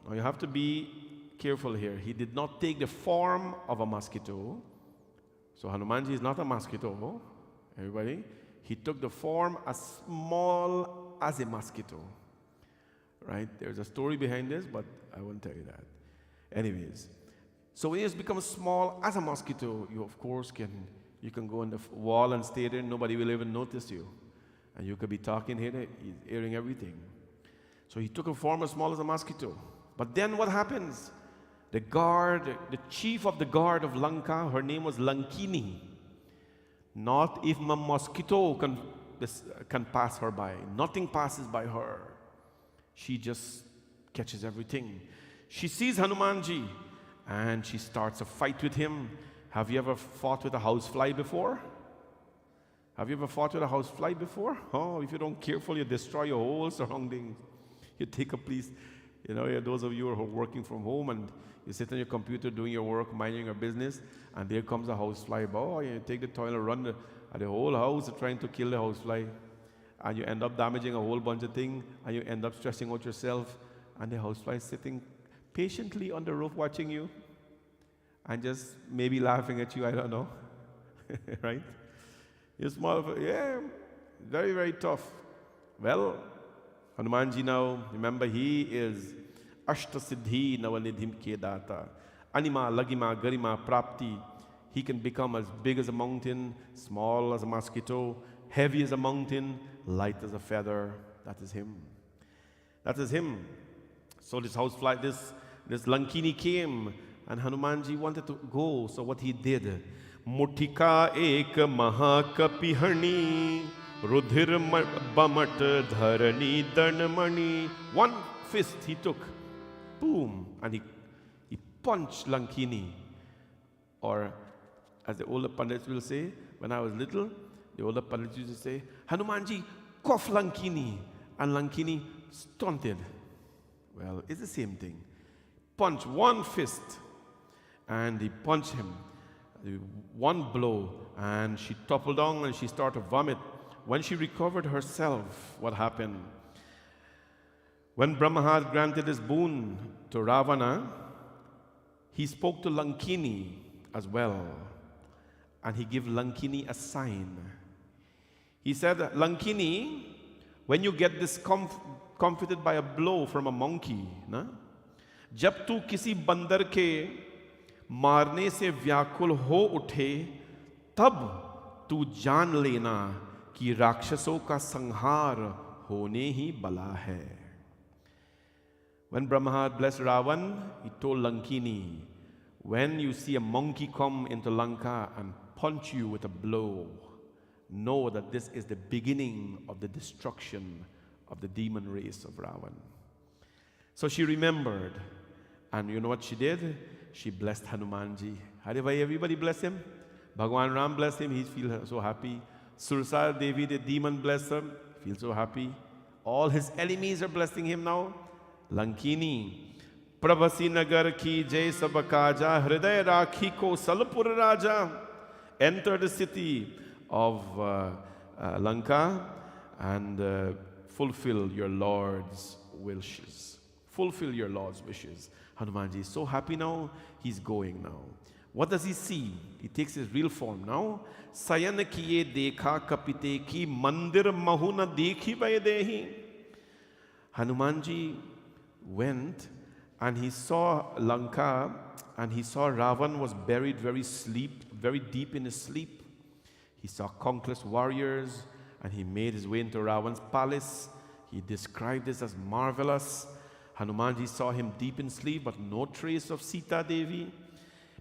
Now you have to be careful here. He did not take the form of a mosquito. So Hanumanji is not a mosquito, everybody. He took the form as small as a mosquito. Right? There's a story behind this, but I won't tell you that. Anyways, so when he has become small as a mosquito, you of course you can go on the wall and stay there, nobody will even notice you. And you could be talking here, he's hearing everything. So he took a form as small as a mosquito. But then what happens? The chief of the guard of Lanka, her name was Lankini. Not even a mosquito can pass her by. Nothing passes by her. She just catches everything. She sees Hanumanji and she starts a fight with him. Have you ever fought with a housefly before? Have you ever fought with a housefly before? Oh, if you don't careful, you destroy your whole surroundings. You take a piece, those of you who are working from home and you sit on your computer doing your work, minding your business, and there comes a housefly. Oh, you take the toilet, run the whole house trying to kill the housefly. And you end up damaging a whole bunch of things, and you end up stressing out yourself, and the housefly is sitting patiently on the roof watching you, and just maybe laughing at you, I don't know. Right? You're small, very, very tough. Well, Hanumanji now, remember, he is Ashta Siddhi Navanidhim Kedata. Anima, Lagima, Garima, Prapti. He can become as big as a mountain, small as a mosquito, heavy as a mountain, light as a feather. That is him. That is him. So this housefly, this Lankini came, and Hanumanji wanted to go. So what he did, Mutika ek mahakapihani, Rudhir bamat dharani danmani. One fist he took, boom, and he punched Lankini. Or as the older Pandits will say, when I was little, the older Pandits used to say, Hanumanji, cough Lankini. And Lankini stunted. Well, it's the same thing. Punch, one fist. And he punched him. One blow. And she toppled down and she started to vomit. When she recovered herself, what happened? When Brahma had granted his boon to Ravana, he spoke to Lankini as well. And he gave Lankini a sign. He said, Lankini, when you get discomfited by a blow from a monkey, na? जब तू किसी बंदर के मारने से व्याकुल हो उठे, तब तू जान लेना कि राक्षसों का संहार होने ही बला है. When Brahma had blessed Ravan, he told Lankini, when you see a monkey come into Lanka and punch you with a blow, know that this is the beginning of the destruction of the demon race of Ravan. So she remembered, and you know what she did? She blessed Hanumanji. Everybody bless him. Bhagwan Ram blessed him. He feels so happy. Sursa Devi, the demon, blessed him. Feels so happy. All his enemies are blessing him now. Lankini, Prabhasi Nagar ki jai sabakaja, Hriday Rakhi ko Salpur Raja. Enter the city of Lanka and fulfill your Lord's wishes. Fulfill your Lord's wishes. Hanumanji is so happy now, he's going now. What does he see? He takes his real form now. Sayan kiye dekha kapite ki mandir mahuna dekhi vaidehi. Hanumanji went and he saw Lanka and he saw Ravan was buried very deep in his sleep. He saw countless warriors and he made his way into Ravan's palace. He described this as marvelous. Hanumanji saw him deep in sleep, but no trace of Sita Devi.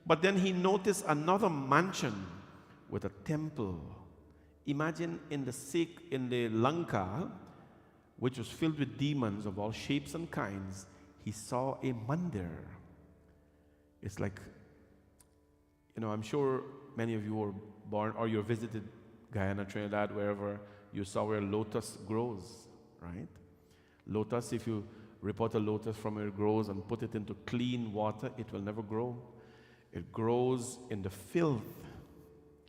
But then he noticed another mansion with a temple. Imagine in the Lanka, which was filled with demons of all shapes and kinds, he saw a mandir. It's like, I'm sure many of you were born or you visited Guyana, Trinidad, wherever you saw where lotus grows, right? Lotus, if you repot a lotus from where it grows and put it into clean water, it will never grow. It grows in the filth.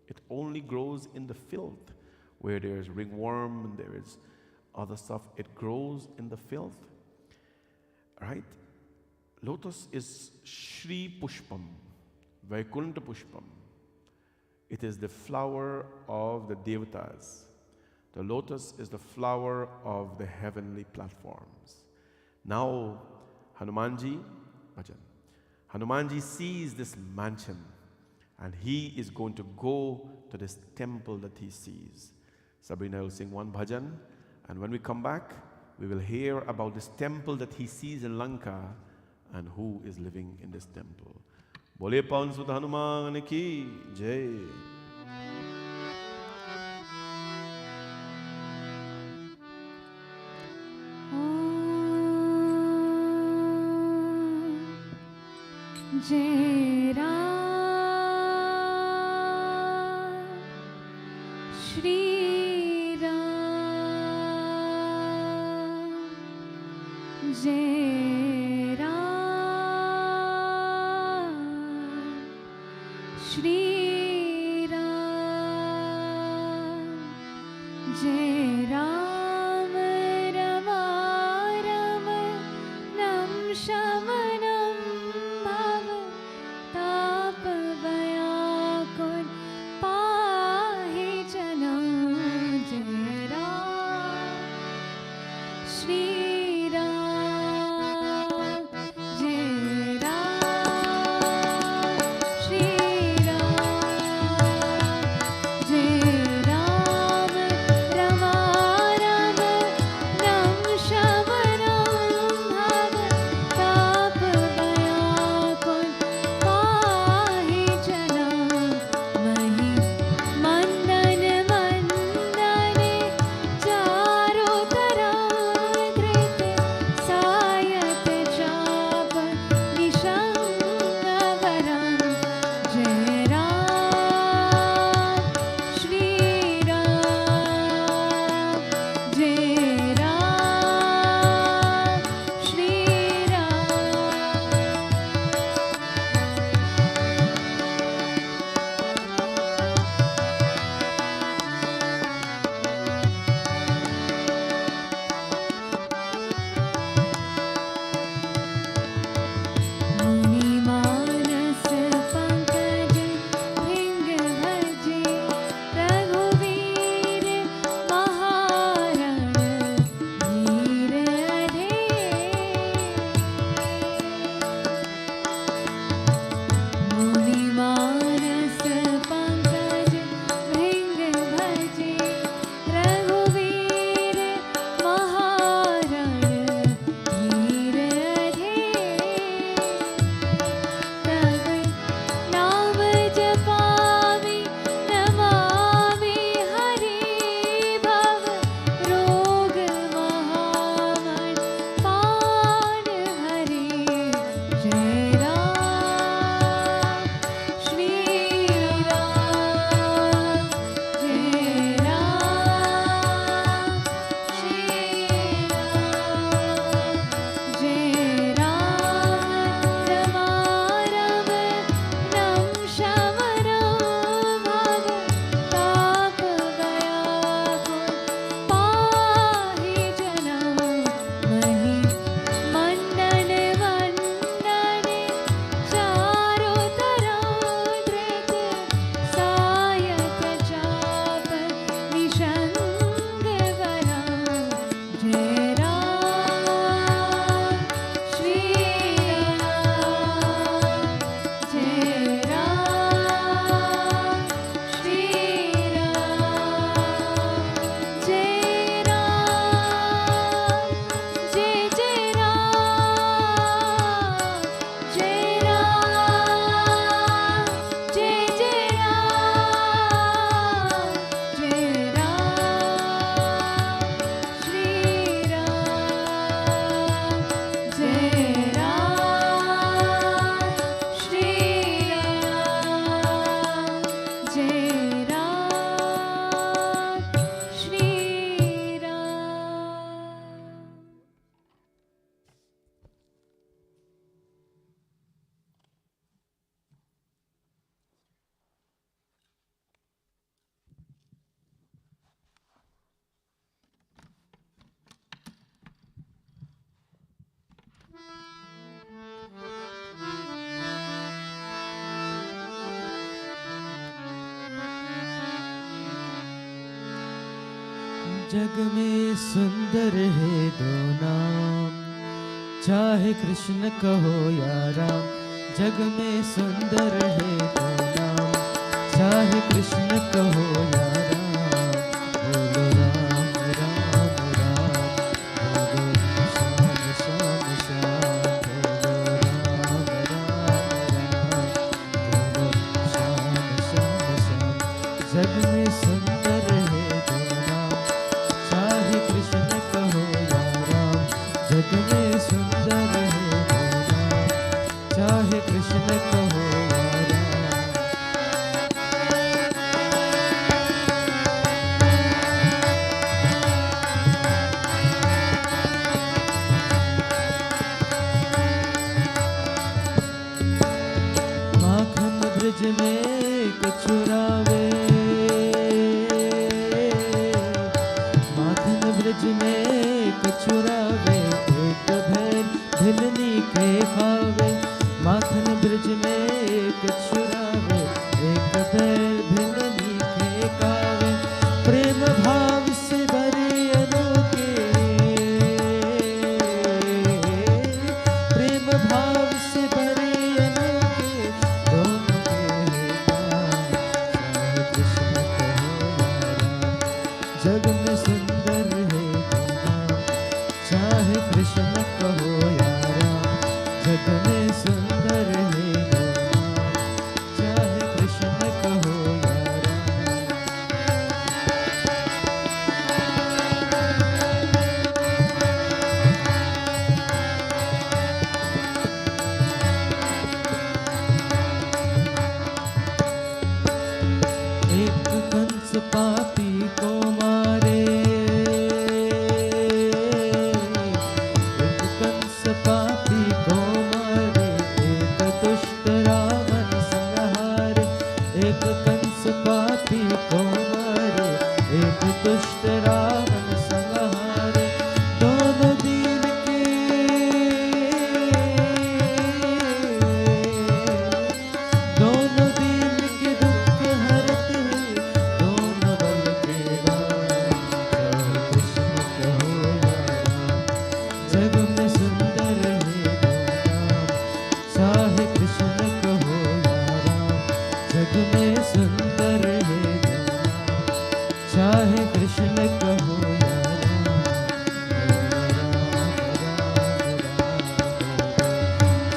It only grows in the filth where there's ringworm and there is other stuff. It grows in the filth. Right? Lotus is Shri Pushpam, Vaikunta Pushpam. It is the flower of the Devatas. The lotus is the flower of the heavenly platforms. Now, Hanumanji, Hanumanji sees this mansion and he is going to go to this temple that he sees. Sabrina will sing one bhajan, and when we come back, we will hear about this temple that he sees in Lanka and who is living in this temple. Bole Pawan Sut Hanuman ki jai. Jai Ram, Shri Ram, Jai Ram, Shri Ram, Jai Ram, Rama Rama, Nam Shamanam Bhava, Tap Vyakul Pahi Janam. Jai Ram, Shri Ram, Jai Ram, Shri Ram, Jai Ram, Rama जग में सुंदर है दो नाम, चाहे कृष्ण कहो या राम। जग में सुंदर है दो नाम, चाहे कृष्ण कहो या राम। बोलो राम राम राम, बोलो श्याम श्याम श्याम। बोलो राम राम राम, बोलो श्याम श्याम श्याम। जग में सुंदर है दो नाम, चाहे कृष्ण कहो या राम। जग में सुंदर है दो नाम, चाहे कृष्ण कहो या राम। माखन ब्रज में कछुरावे, माखन ब्रज में कछुरावे। एक भैर भिलनी के खावे, माखन ब्रज में कछुरावे। एक भैर भिलनी के खावे, प्रेम भाव से भरे अनोखे। प्रेम भाव से भरे अनोखे, दोनों के काम, चाहे कृष्ण कहो या राम। जग में सुंदर है दो नाम, चाहे कृष्ण कहो या राम। जग में सुंदर है दो नाम, चाहे कृष्ण कहो या राम। एक कंस पापी को मारे, एक कंस पापी को मारे। एक दुष्ट रावण संहारे, एक कंस पापी को मारे। एक दुष्ट रावण संहारे, दोनों दीन के, दोनों दीन के दुख हरते हैं। दोनों बल के राम, चाहे कृष्ण कहो या राम। जग में सुंदर है दो नाम, चाहे कृष्ण कहो या राम। जग में सुंदर है दो नाम, चाहे कृष्ण कहो या राम।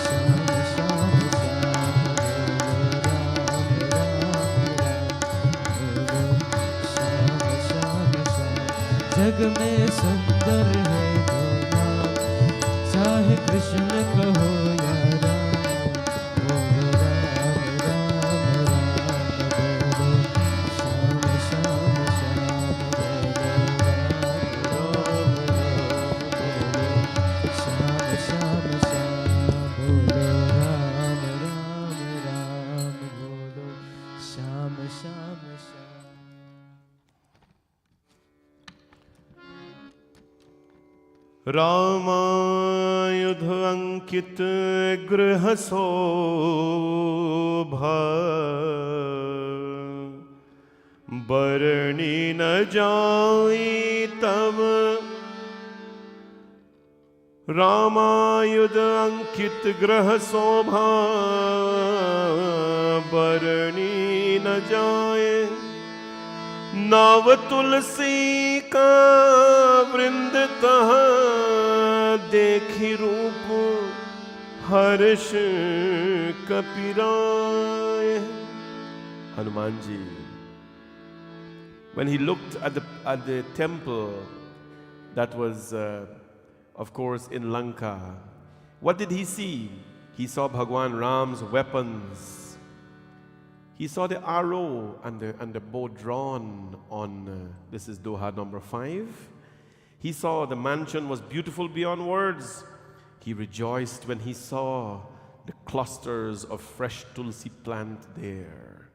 श्याम श्याम श्याम, बोलो राम राम राम, बोलो श्याम श्याम श्याम। जग में सुंदर है दो नाम, चाहे कृष्ण कहो या राम। बोलो राम राम राम, बोलो श्याम श्याम श्याम। बोलो राम राम राम, बोलो श्याम श्याम श्याम। बोलो राम राम राम, बोलो श्याम श्याम श्याम। रामायुध अंकित गृह शोभा, बरणी न जाई तब। रामायुध अंकित गृह शोभा, बरणी न जाए। नव तुलसी का वृंद तह, देखी रूप हर्ष कपिराय। Hanuman ji, when he looked at the temple that was of course in Lanka, what did he see? He saw Bhagwan Ram's weapons. He saw the arrow and the bow drawn on, this is Doha number 5. He saw the mansion was beautiful beyond words. He rejoiced when he saw the clusters of fresh tulsi plant there.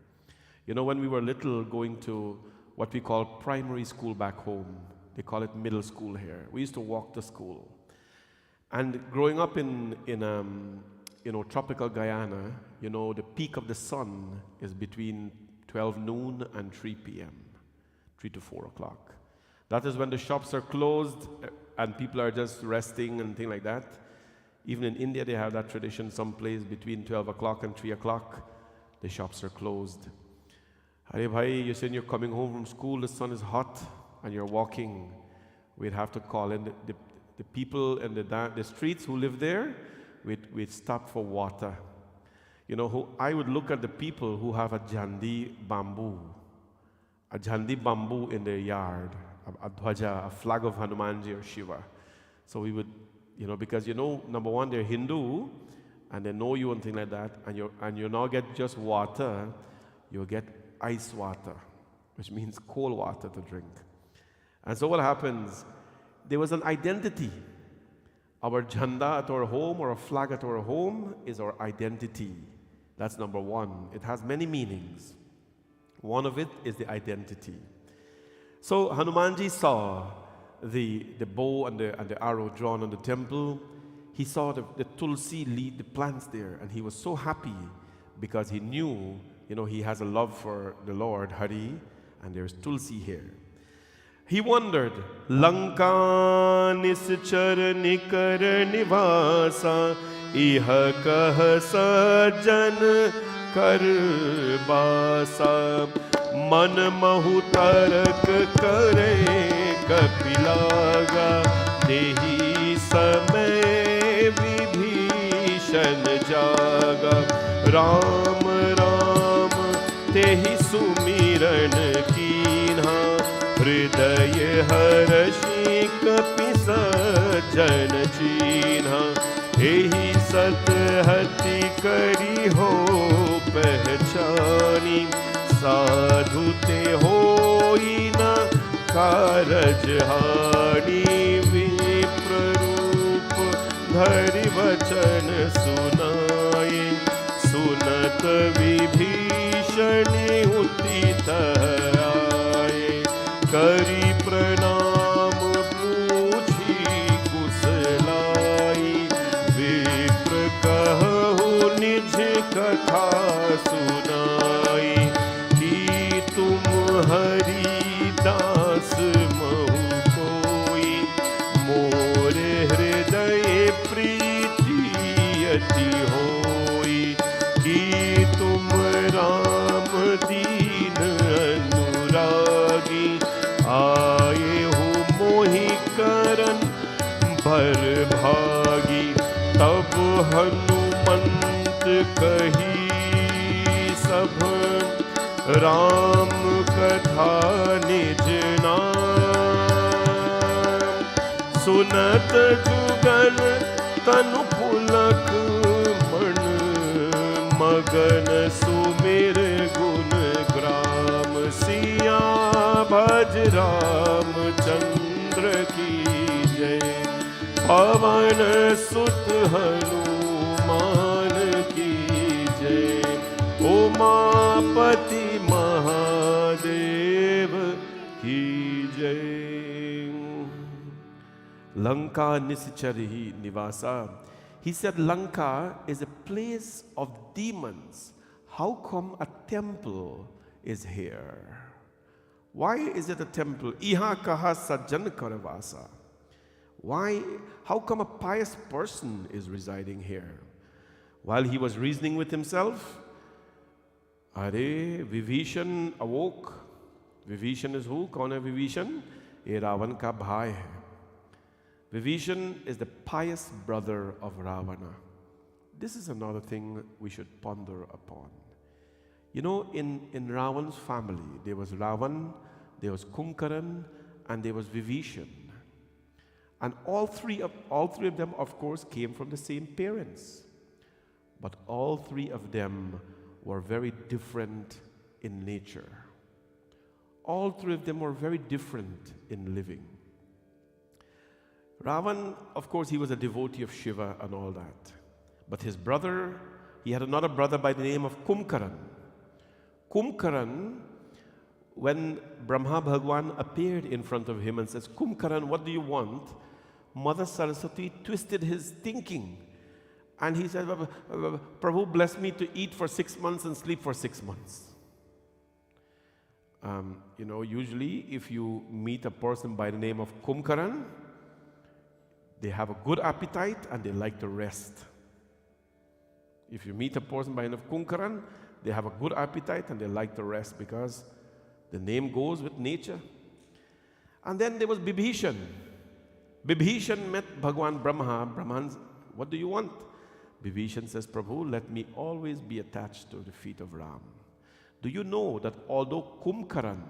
You know, when we were little, going to what we call primary school back home, they call it middle school here. We used to walk to school. And growing up in tropical Guyana, the peak of the sun is between 12 noon and 3 p.m., 3 to 4 o'clock. That is when the shops are closed and people are just resting and things like that. Even in India, they have that tradition. Some place between 12 o'clock and 3 o'clock, the shops are closed. Hare bhai, you're saying you're coming home from school, the sun is hot, and you're walking. We'd have to call in the people in the streets who live there. We'd stop for water. You know, I would look at the people who have a jhandi bamboo in their yard, a dhwaja, a flag of Hanumanji or Shiva. So we would, because number one, they're Hindu, and they know you and things like that, and you now get just water, you'll get ice water, which means cold water to drink. And so what happens? There was an identity. Our jhanda at our home or a flag at our home is our identity. That's number one. It has many meanings. One of it is the identity. So Hanumanji saw the bow and the arrow drawn on the temple. He saw the tulsi lead, the plants there, and he was so happy because he knew, he has a love for the Lord, Hari, and there's tulsi here. He wondered, Lanka nischar nikar nivasa, iha kah sajan kar basa, man mahu tarak kare kapilaga, dehi samay vibhishan jaga, Ram Ram tehi sumiran kinha, हृदय हर्षि कपि सज्जन चीन्हा, एहि सत हति करी हो पहचानी, साधु ते होई न कारज हानि, विप्र रूप धरि वचन सुनाए, सुनत विभीषणी उतित करी प्रणाम पूछी कुशलाई, विप्र कहु निज कथा सुनाई, कि तुम हरि दास महु कोई, मोर हृदय प्रीति अति होई, कि तुम राम दीन अनुरागी, आए हो मोहि करन भर भागी, तब हनुमंत कही सब, राम कथा निज नाम, सुनत जुगल तनु पुलक मन, मगन सुमिर गुण ग्राम, सिया भज रामचंद्र की जय, पवन सुत हनुमान की जय, उमापति महादेव की जय. Lanka nischarihi nivasa. He said Lanka is a place of demons. How come a temple is here? Why is it a temple? Iha kaha sajjan karavasa. Why? How come a pious person is residing here? While he was reasoning with himself, Are Vibhishan awoke. Vibhishan is who? Kaun hai Vibhishan? Ye Ravan ka bhai hai. Vibhishan is the pious brother of Ravana. This is another thing we should ponder upon. In Ravan's family, there was Ravan, there was Kumkaran, and there was Vibhishan. And all three of them, of course, came from the same parents. But all three of them were very different in nature. All three of them were very different in living. Ravan, of course, he was a devotee of Shiva and all that. But his brother, he had another brother by the name of Kumkaran. Kumkaran, when Brahma Bhagwan appeared in front of him and says, Kumkaran, what do you want? Mother Saraswati twisted his thinking. And he said, Prabhu bless me to eat for 6 months and sleep for 6 months. Usually if you meet a person by the name of Kumkaran, they have a good appetite and they like to rest. If you meet a person by the name of Kumkaran, they have a good appetite and they like to rest because the name goes with nature. And then there was Bibhishan. Bibhishan met Bhagwan Brahma. Brahman's, what do you want? Bibhishan says, Prabhu, let me always be attached to the feet of Ram. Do you know that although Kumkaran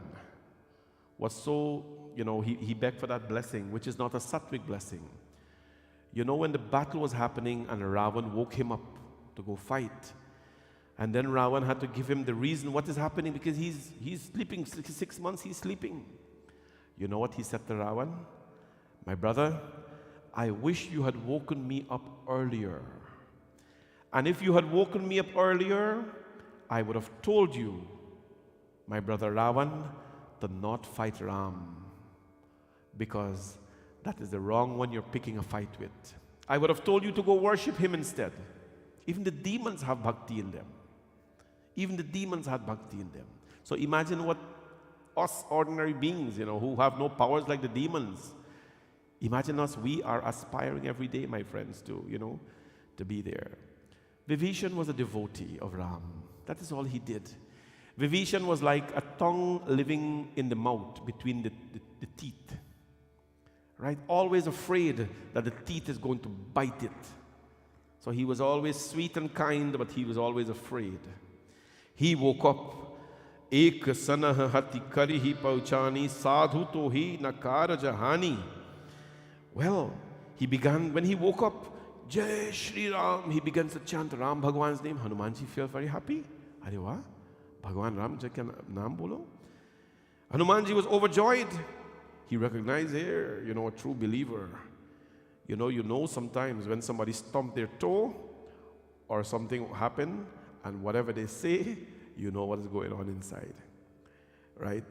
was so, he begged for that blessing, which is not a sattvic blessing. When the battle was happening and Ravan woke him up to go fight, and then Ravan had to give him the reason what is happening because he's sleeping, 6 months he's sleeping. You know what he said to Ravan? My brother, I wish you had woken me up earlier. And if you had woken me up earlier, I would have told you, my brother Ravan, to not fight Ram, because that is the wrong one you're picking a fight with. I would have told you to go worship him instead. Even the demons have bhakti in them. Even the demons had bhakti in them. So imagine what us ordinary beings, who have no powers like the demons. Imagine us, we are aspiring every day, my friends, to be there. Vibhishan was a devotee of Ram. That is all he did. Vibhishan was like a tongue living in the mouth between the teeth. Right? Always afraid that the teeth is going to bite it. So he was always sweet and kind, but he was always afraid. He woke up. Ek sanah hati karihi pauchani sadhu to hi nakara jahani. Well, when he woke up, Jai Shri Ram, he begins to chant Ram Bhagwan's name. Hanumanji felt very happy. Are what? Bhagwan Ram Jai ka naam bolo. Hanumanji was overjoyed. He recognized here, a true believer. Sometimes when somebody stomped their toe or something happened, and whatever they say, you know what is going on inside. Right?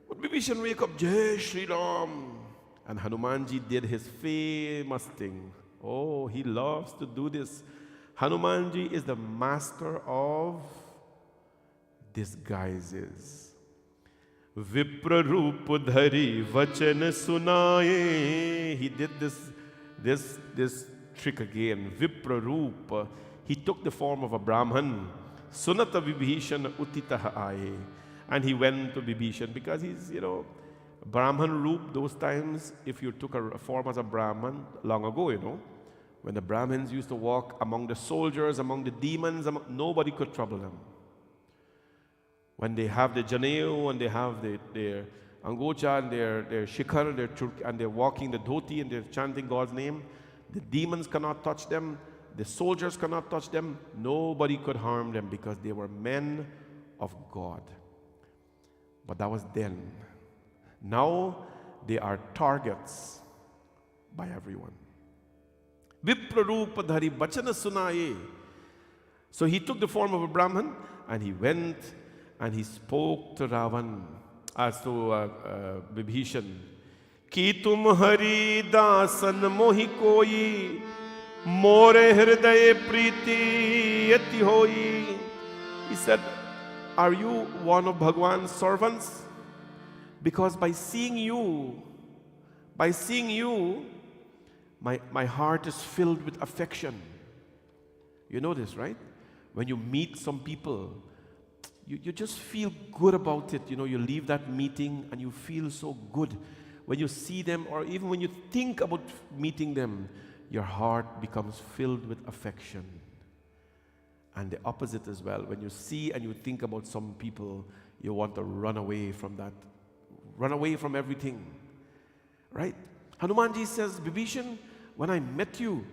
But Vibhishan wake up, Jai Shri Ram. And Hanumanji did his famous thing. Oh, he loves to do this. Hanumanji is the master of disguises. Vipra roop dhari vachan sunaye. He did this trick again. Vipra roop. He took the form of a Brahman. Sunata Vibhishan utitaha aaye. And he went to Vibhishan because he's, Brahman roop, those times, if you took a form as a Brahman, long ago, when the Brahmins used to walk among the soldiers, among the demons, nobody could trouble them. When they have the Janeo and they have their Angocha and their Shikhar, and they're walking the dhoti and they're chanting God's name, the demons cannot touch them, the soldiers cannot touch them, nobody could harm them because they were men of God. But that was then. Now they are targets by everyone. Viprarupa dhari bachana sunaye. So he took the form of a Brahman and he went and he spoke to Ravan, as to Vibhishan. Ki tum hari dasan mohi koi, more hridaye priti yati hoi. He said, are you one of Bhagwan's servants? Because by seeing you, my heart is filled with affection. You know this, right? When you meet some people, you just feel good about it. You leave that meeting and you feel so good. When you see them, or even when you think about meeting them, your heart becomes filled with affection. And the opposite as well. When you see and you think about some people, you want to run away from that. Run away from everything. Right? Hanumanji says, Vibhishan, when I met you,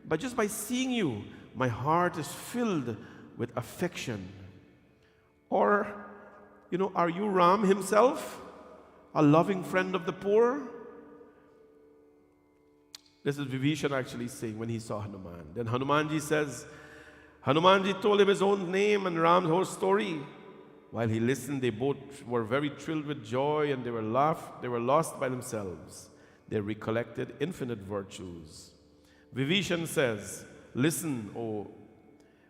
but just by seeing you, my heart is filled with affection. Or, are you Ram himself? A loving friend of the poor? This is Vibhishan actually saying when he saw Hanuman. Then Hanumanji says, Hanumanji told him his own name and Ram's whole story. While he listened, they both were very thrilled with joy and they were lost by themselves. They recollected infinite virtues. Vibhishan says, listen, O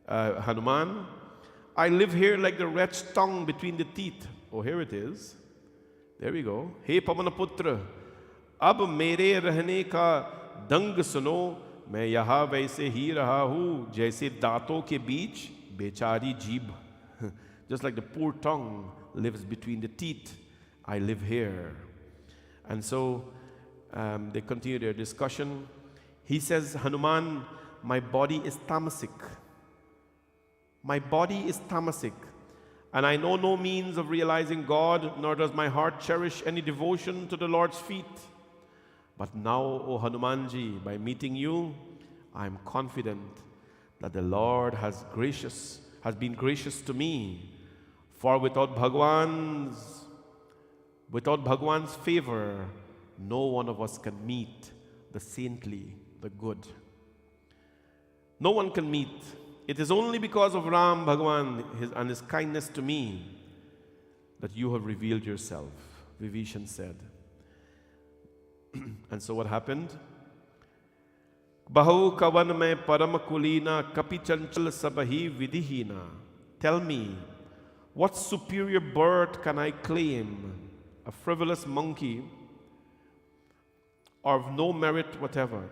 Hanuman, I live here like the wretched tongue between the teeth. Oh, here it is. There we go. हे पवन पुत्र, अब मेरे रहने का दंग सुनो, मैं यहाँ वैसे ही रहा हूँ जैसे दांतों के बीच बेचारी जीभ. Just like the poor tongue lives between the teeth, I live here. And so they continue their discussion. He says, Hanuman, my body is tamasic. My body is tamasic. And I know no means of realizing God, nor does my heart cherish any devotion to the Lord's feet. But now, O Hanumanji, by meeting you, I am confident that the Lord has been gracious to me. For without Bhagwan's favor, no one of us can meet the saintly, the good. No one can meet. It is only because of Ram Bhagwan and his kindness to me that you have revealed yourself, Vibhishan said. And so what happened? Bahu kavan mein param kulina kapi chanchal sabahi vidihina. Tell me, what superior bird can I claim? A frivolous monkey or of no merit whatever?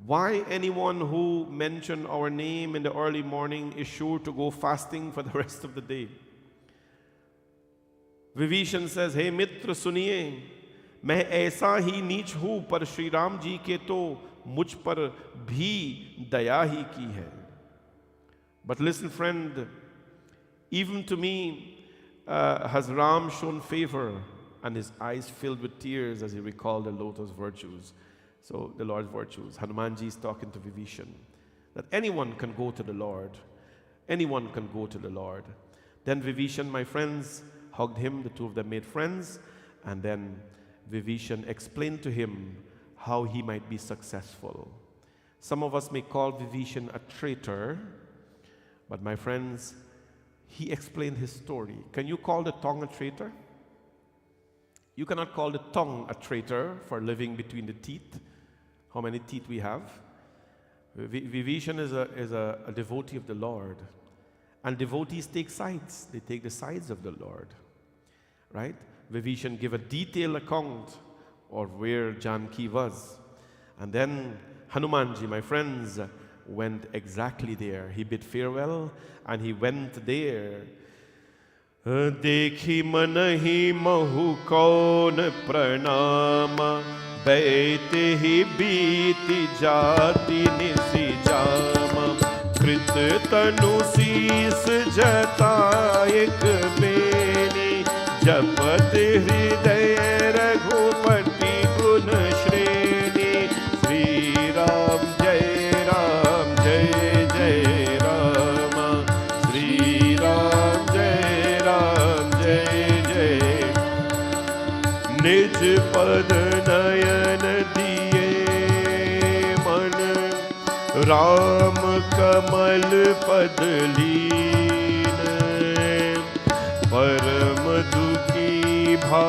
Why anyone who mentions our name in the early morning is sure to go fasting for the rest of the day? Vibhishan says, Hey Mitra suniye, मैं ऐसा ही नीच हूं पर श्री राम जी के तो मुझ पर भी दया ही की है. But listen, friend, even to me has Ram shown favor, and his eyes filled with tears as he recalled the lotus virtues. So the Lord's virtues. Hanumanji is talking to Vibhishan that anyone can go to the Lord. Anyone can go to the Lord. Then Vibhishan, my friends, hugged him. The two of them made friends. And then Vibhishan explained to him how he might be successful. Some of us may call Vibhishan a traitor, but my friends, he explained his story. Can you call the tongue a traitor? You cannot call the tongue a traitor for living between the teeth. How many teeth we have? Vibhishan is a devotee of the Lord. And devotees take sides. They take the sides of the Lord. Right? Vibhishan gave a detailed account of where Janki was. And then Hanumanji, my friends, went exactly there. He bid farewell and he went there. देखी मन ही महु कौन प्रणाम बैते ही बीती जाति निसी जाम कृत तनु शीस जतायक बेनी जपत हृदय रघुपति गुण श्रेणी श्री राम जय जय राम श्री राम जय जय निज पद नयन दिए मन राम कमल पद लीन परम दुखी भा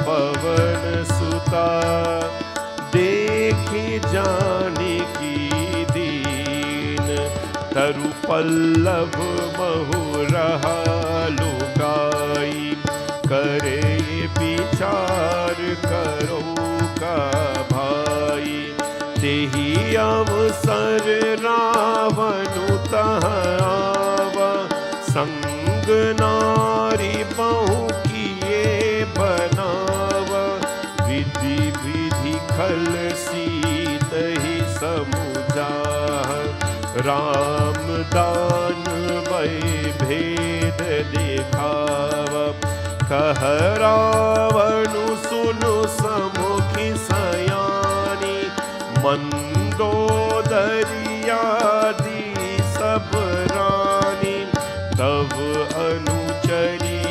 पवन सुता देखी जानी की दीन तरु पल्लव महु रहा लुगाई करे विचार करो का भाई तेहि अवसर रावण तहावा संग नारी बहु किए बनावा विधि विधि खल सीत ही समुझा राम दान वै भेद दिखावा कह रावण सुनु समुखी सयानी मंदोदरियादि सब रानी तब अनुचरी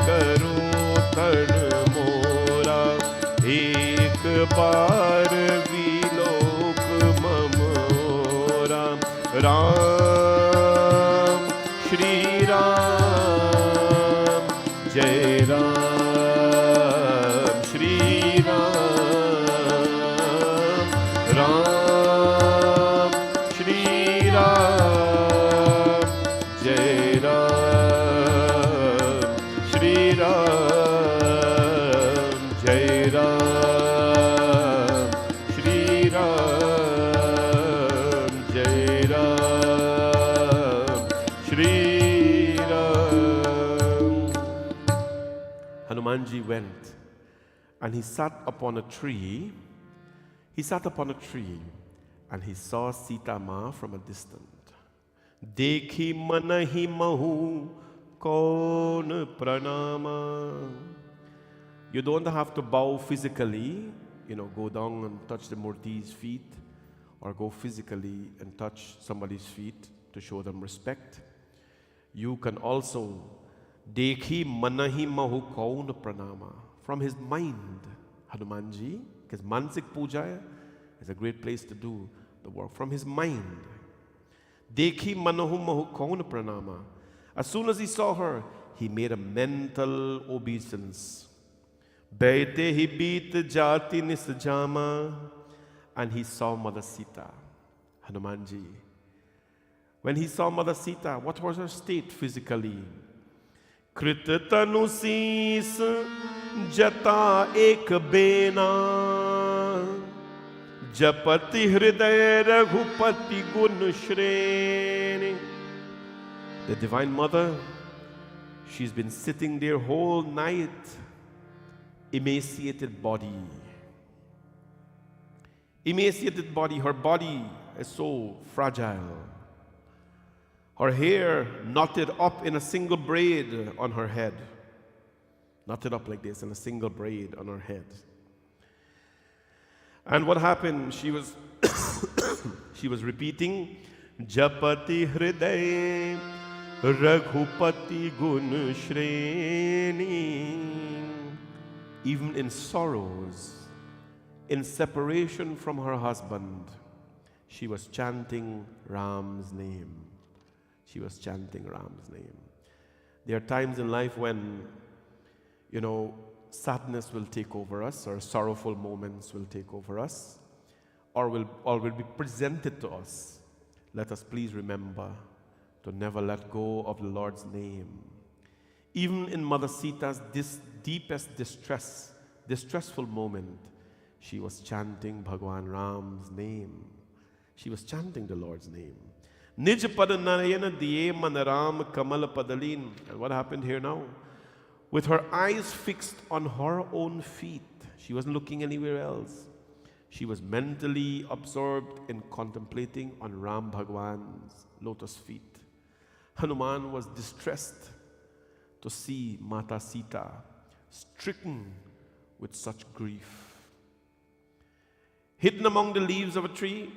करो तन मोरा एक बार विलोक ममोरा राम श्री राम जय राम श्री राम राम श्री राम जय Ram Shri Ram Hanumanji went and he sat upon a tree. He sat upon a tree and he saw Sita Ma from a distance. Dekhi manahi mahu kaun pranama. You don't have to bow physically, go down and touch the Murti's feet, or go physically and touch somebody's feet to show them respect. You can also dekhi manahi mahu kaun pranama. From his mind, Hanumanji, because Mansik Puja is a great place to do the work. From his mind, dekhi manahu mahu kaun pranama. As soon as he saw her, he made a mental obeisance. Baite hi beat jati nisjama. And he saw Mother Sita, Hanumanji. When he saw Mother Sita, what was her state physically? Krit tanu sis jata ek bena japati hriday raghupati gun shreni. The Divine Mother, she's been sitting there whole night, emaciated body. Emaciated body, her body is so fragile. Her hair knotted up in a single braid on her head. Knotted up like this in a single braid on her head. And what happened? She was she was repeating, Japati hriday raghupati gun shreni. Even in sorrows, in separation from her husband, she was chanting Ram's name. She was chanting Ram's name. There are times in life when, sadness will take over us, or sorrowful moments will take over us, or will be presented to us. Let us please remember to never let go of the Lord's name. Even in Mother Sita's deepest distressful moment, she was chanting Bhagwan Ram's name. She was chanting the Lord's name. Nij pad narayana diye manaram kamal padalin. And what happened here now? With her eyes fixed on her own feet, she wasn't looking anywhere else. She was mentally absorbed in contemplating on Ram Bhagwan's lotus feet. Hanuman was distressed to see Mata Sita stricken with such grief. Hidden among the leaves of a tree,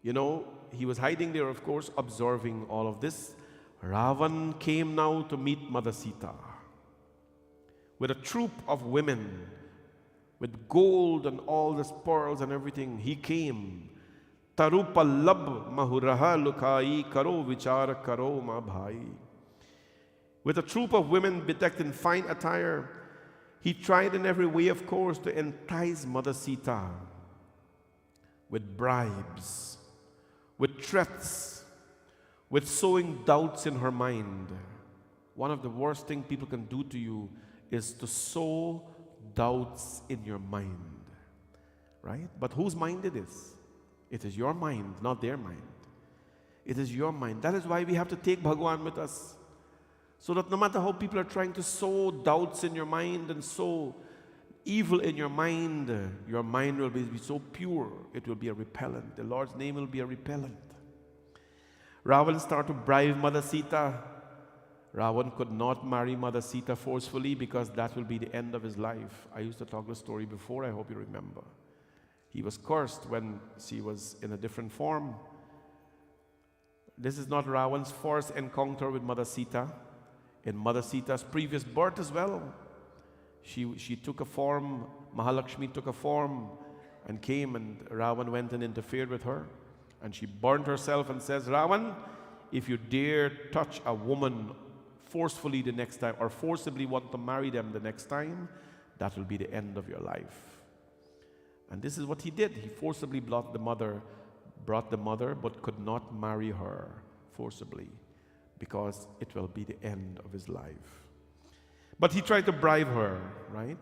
he was hiding there, of course, observing all of this. Ravan came now to meet Mother Sita with a troop of women, with gold and all the pearls and everything. He came. Tarupa lab mahuraha lukai karo vichar karo ma bhai. With a troop of women bedecked in fine attire, he tried in every way, of course, to entice Mother Sita with bribes, with threats, with sowing doubts in her mind. One of the worst things people can do to you is to sow doubts in your mind, right? But whose mind it is? It is your mind, not their mind. It is your mind. That is why we have to take Bhagwan with us. So that no matter how people are trying to sow doubts in your mind and sow evil in your mind will be so pure, it will be a repellent. The Lord's name will be a repellent. Ravan started to bribe Mother Sita. Ravan could not marry Mother Sita forcefully because that will be the end of his life. I used to talk the story before, I hope you remember. He was cursed when she was in a different form. This is not Ravan's first encounter with Mother Sita. In Mother Sita's previous birth as well, she took a form, Mahalakshmi took a form and came, and Ravan went and interfered with her. And she burnt herself and says, Ravan, if you dare touch a woman forcefully the next time, or forcibly want to marry them the next time, that will be the end of your life. And this is what he did. He forcibly brought the mother, but could not marry her forcibly, because it will be the end of his life. But he tried to bribe her, right?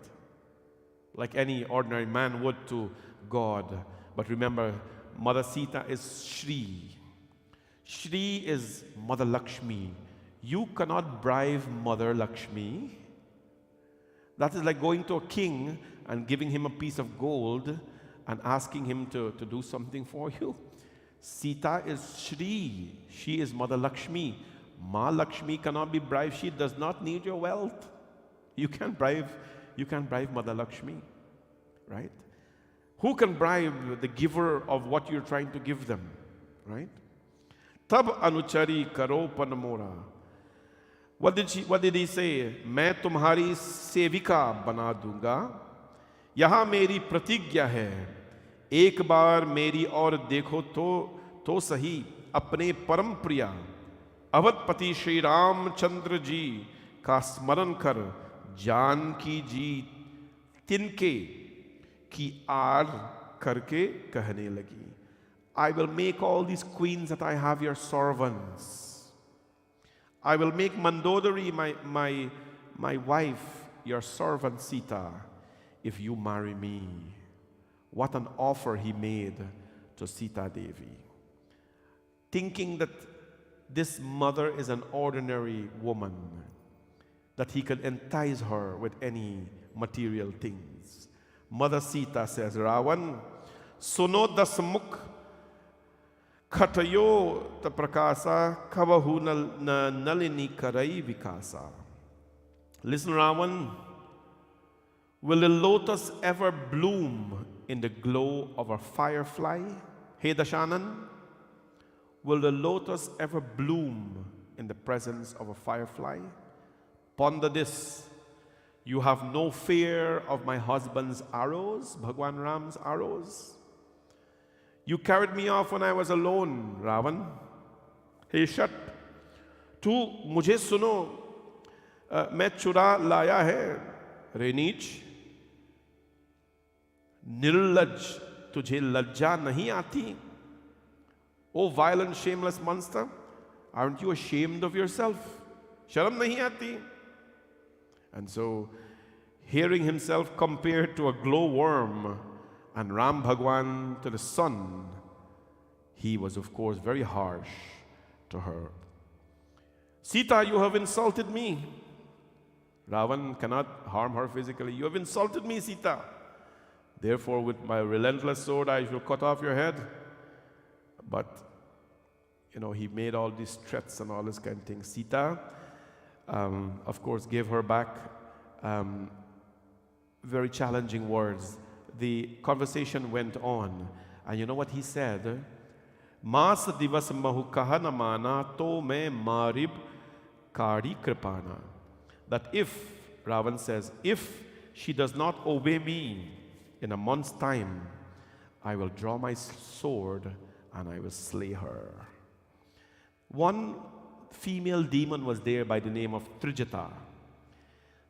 Like any ordinary man would to God. But remember, Mother Sita is Shri. Shri is Mother Lakshmi. You cannot bribe Mother Lakshmi, That is like going to a king and giving him a piece of gold and asking him to do something for you. Sita is Shri. She is Mother Lakshmi. Ma Lakshmi cannot be bribed. She does not need your wealth. You can't bribe Mother Lakshmi, right? Who can bribe the giver of what you're trying to give them, right? Tab anuchari karo panamora. What did he say? मैं तुम्हारी सेविका बना दूंगा. यहाँ मेरी प्रतिज्ञा है. एक बार मेरी और देखो तो सही अपने परम प्रिया अवधपति श्री रामचंद्र जी का स्मरण कर जानकी जी तिनके की आर करके कहने लगी. I will make all these queens that I have your servants. I will make Mandodari, my wife, your servant Sita, if you marry me. What an offer he made to Sita Devi. Thinking that this mother is an ordinary woman, that he can entice her with any material things. Mother Sita says, Ravan, suno dasmukh khatayo ta prakasa kavahu nalini karai vikasa. Listen, Ravan, will the lotus ever bloom in the glow of a firefly? Hey Dashanan, will the lotus ever bloom in the presence of a firefly? Ponder this. You have no fear of my husband's arrows, Bhagwan Ram's arrows. You carried me off when I was alone, Ravan. Hey Shat, तू मुझे सुनो, मैं चुरा लाया है, रेनीच. निर्लज, तुझे लज्जा नहीं आती? Oh violent, shameless monster, aren't you ashamed of yourself? Sharam nahi aati? And so, hearing himself compared to a glowworm and Ram Bhagwan to the sun, he was of course very harsh to her. Sita, you have insulted me. Ravan cannot harm her physically. You have insulted me, Sita. Therefore, with my relentless sword, I shall cut off your head. But, he made all these threats and all this kind of thing. Sita, of course, gave her back very challenging words. The conversation went on. And you know what he said? Mas divas mahu kahana mana to me marib kari kripana. That if, Ravan says, if she does not obey me in a month's time, I will draw my sword and I will slay her. One female demon was there by the name of Trijata.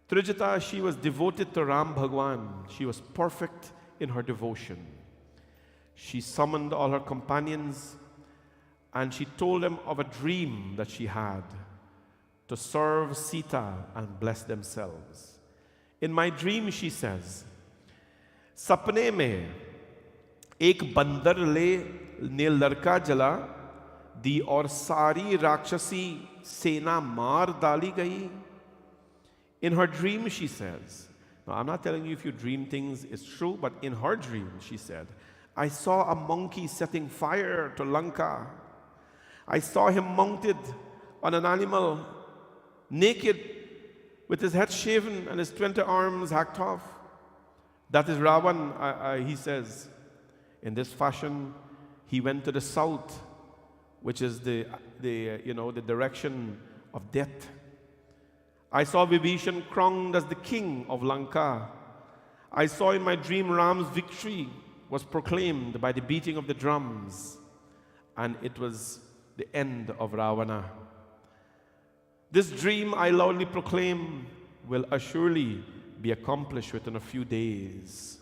Trijata, she was devoted to Ram Bhagwan. She was perfect in her devotion. She summoned all her companions and she told them of a dream that she had to serve Sita and bless themselves. In my dream, she says, Sapne mein ek bandar ने लड़का जला दी और सारी राक्षसी सेना मार डाली गई. In her dream, she says, now I'm not telling you if you dream things is true, but in her dream, she said, I saw a monkey setting fire to Lanka. I saw him mounted on an animal, naked, with his head shaven and his 20 arms hacked off. That is Ravan, he says. In this fashion, he went to the south, which is the direction of death. I saw Vibhishan crowned as the king of Lanka. I saw in my dream Ram's victory was proclaimed by the beating of the drums, and it was the end of Ravana. This dream, I loudly proclaim, will assuredly be accomplished within a few days.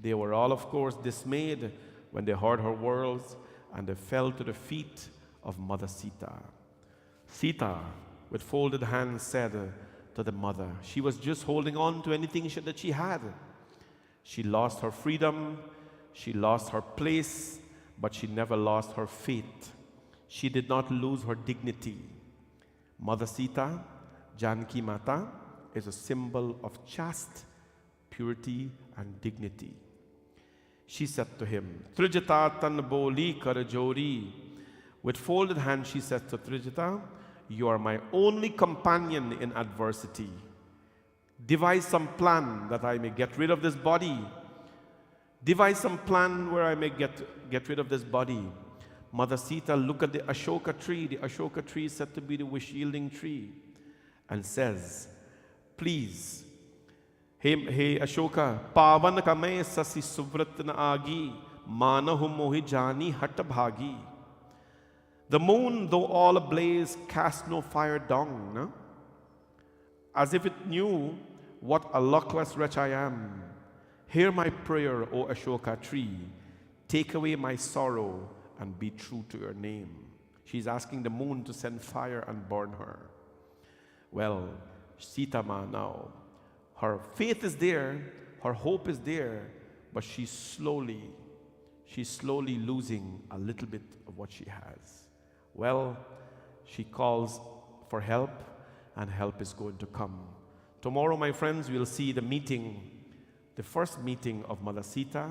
They were all, of course, dismayed when they heard her words, and they fell to the feet of Mother Sita. Sita, with folded hands, said to the mother, she was just holding on to anything that she had. She lost her freedom, she lost her place, but she never lost her faith. She did not lose her dignity. Mother Sita, Janki Mata, is a symbol of chaste purity and dignity. She said to him, Trijata tan boli karajori. With folded hands, she said to Trijata, you are my only companion in adversity. Devise some plan that I may get rid of this body. Devise some plan where I may get rid of this body. Mother Sita looked at the Ashoka tree. The Ashoka tree is said to be the wish-yielding tree, and says, please, hey Ashoka, pavan kame sasi suvratna agi, manahu mohi jani hatabhagi. The moon, though all ablaze, cast no fire down, no? As if it knew what a luckless wretch I am. Hear my prayer, O Ashoka tree. Take away my sorrow and be true to your name. She's asking the moon to send fire and burn her. Well, Sita Ma now, her faith is there, her hope is there, but she's slowly losing a little bit of what she has. Well, she calls for help, and help is going to come. Tomorrow, my friends, we'll see the first meeting of Mother Sita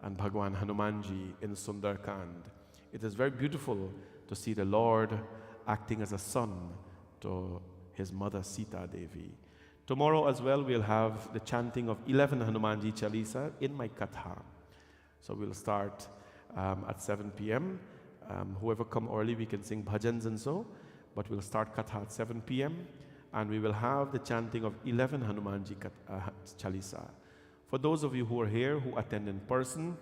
and Bhagwan Hanumanji in Sundar Kaand. It is very beautiful to see the Lord acting as a son to his mother Sita Devi. Tomorrow as well, we'll have the chanting of 11 Hanumanji Chalisa in my Katha. So we'll start at 7 p.m. Whoever come early, we can sing bhajans and so, but we'll start Katha at 7 p.m. and we will have the chanting of 11 Hanumanji Chalisa. For those of you who are here, who attend in person,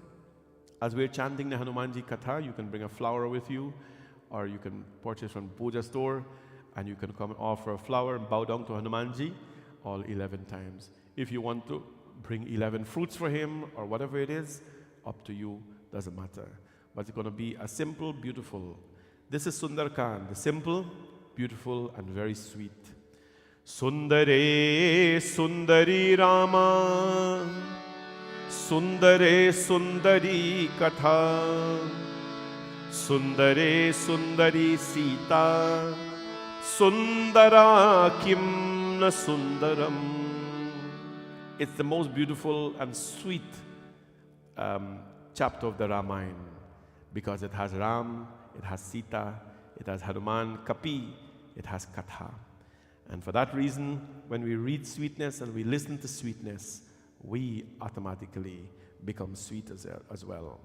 as we're chanting the Hanumanji Katha, you can bring a flower with you, or you can purchase from puja store, and you can come and offer a flower and bow down to Hanumanji all 11 times. If you want to bring 11 fruits for him, or whatever it is, up to you, doesn't matter. But it's going to be a simple, beautiful. This is Sundar Kaand, the simple, beautiful, and very sweet. Sundare Sundari Rama, Sundare Sundari Katha, Sundare Sundari Sita, Sundara Kim na Sundaram. It's the most beautiful and sweet chapter of the Ramayana, because it has Ram, it has Sita, it has Hanuman, Kapi, it has Katha. And for that reason, when we read sweetness and we listen to sweetness, we automatically become sweet as well.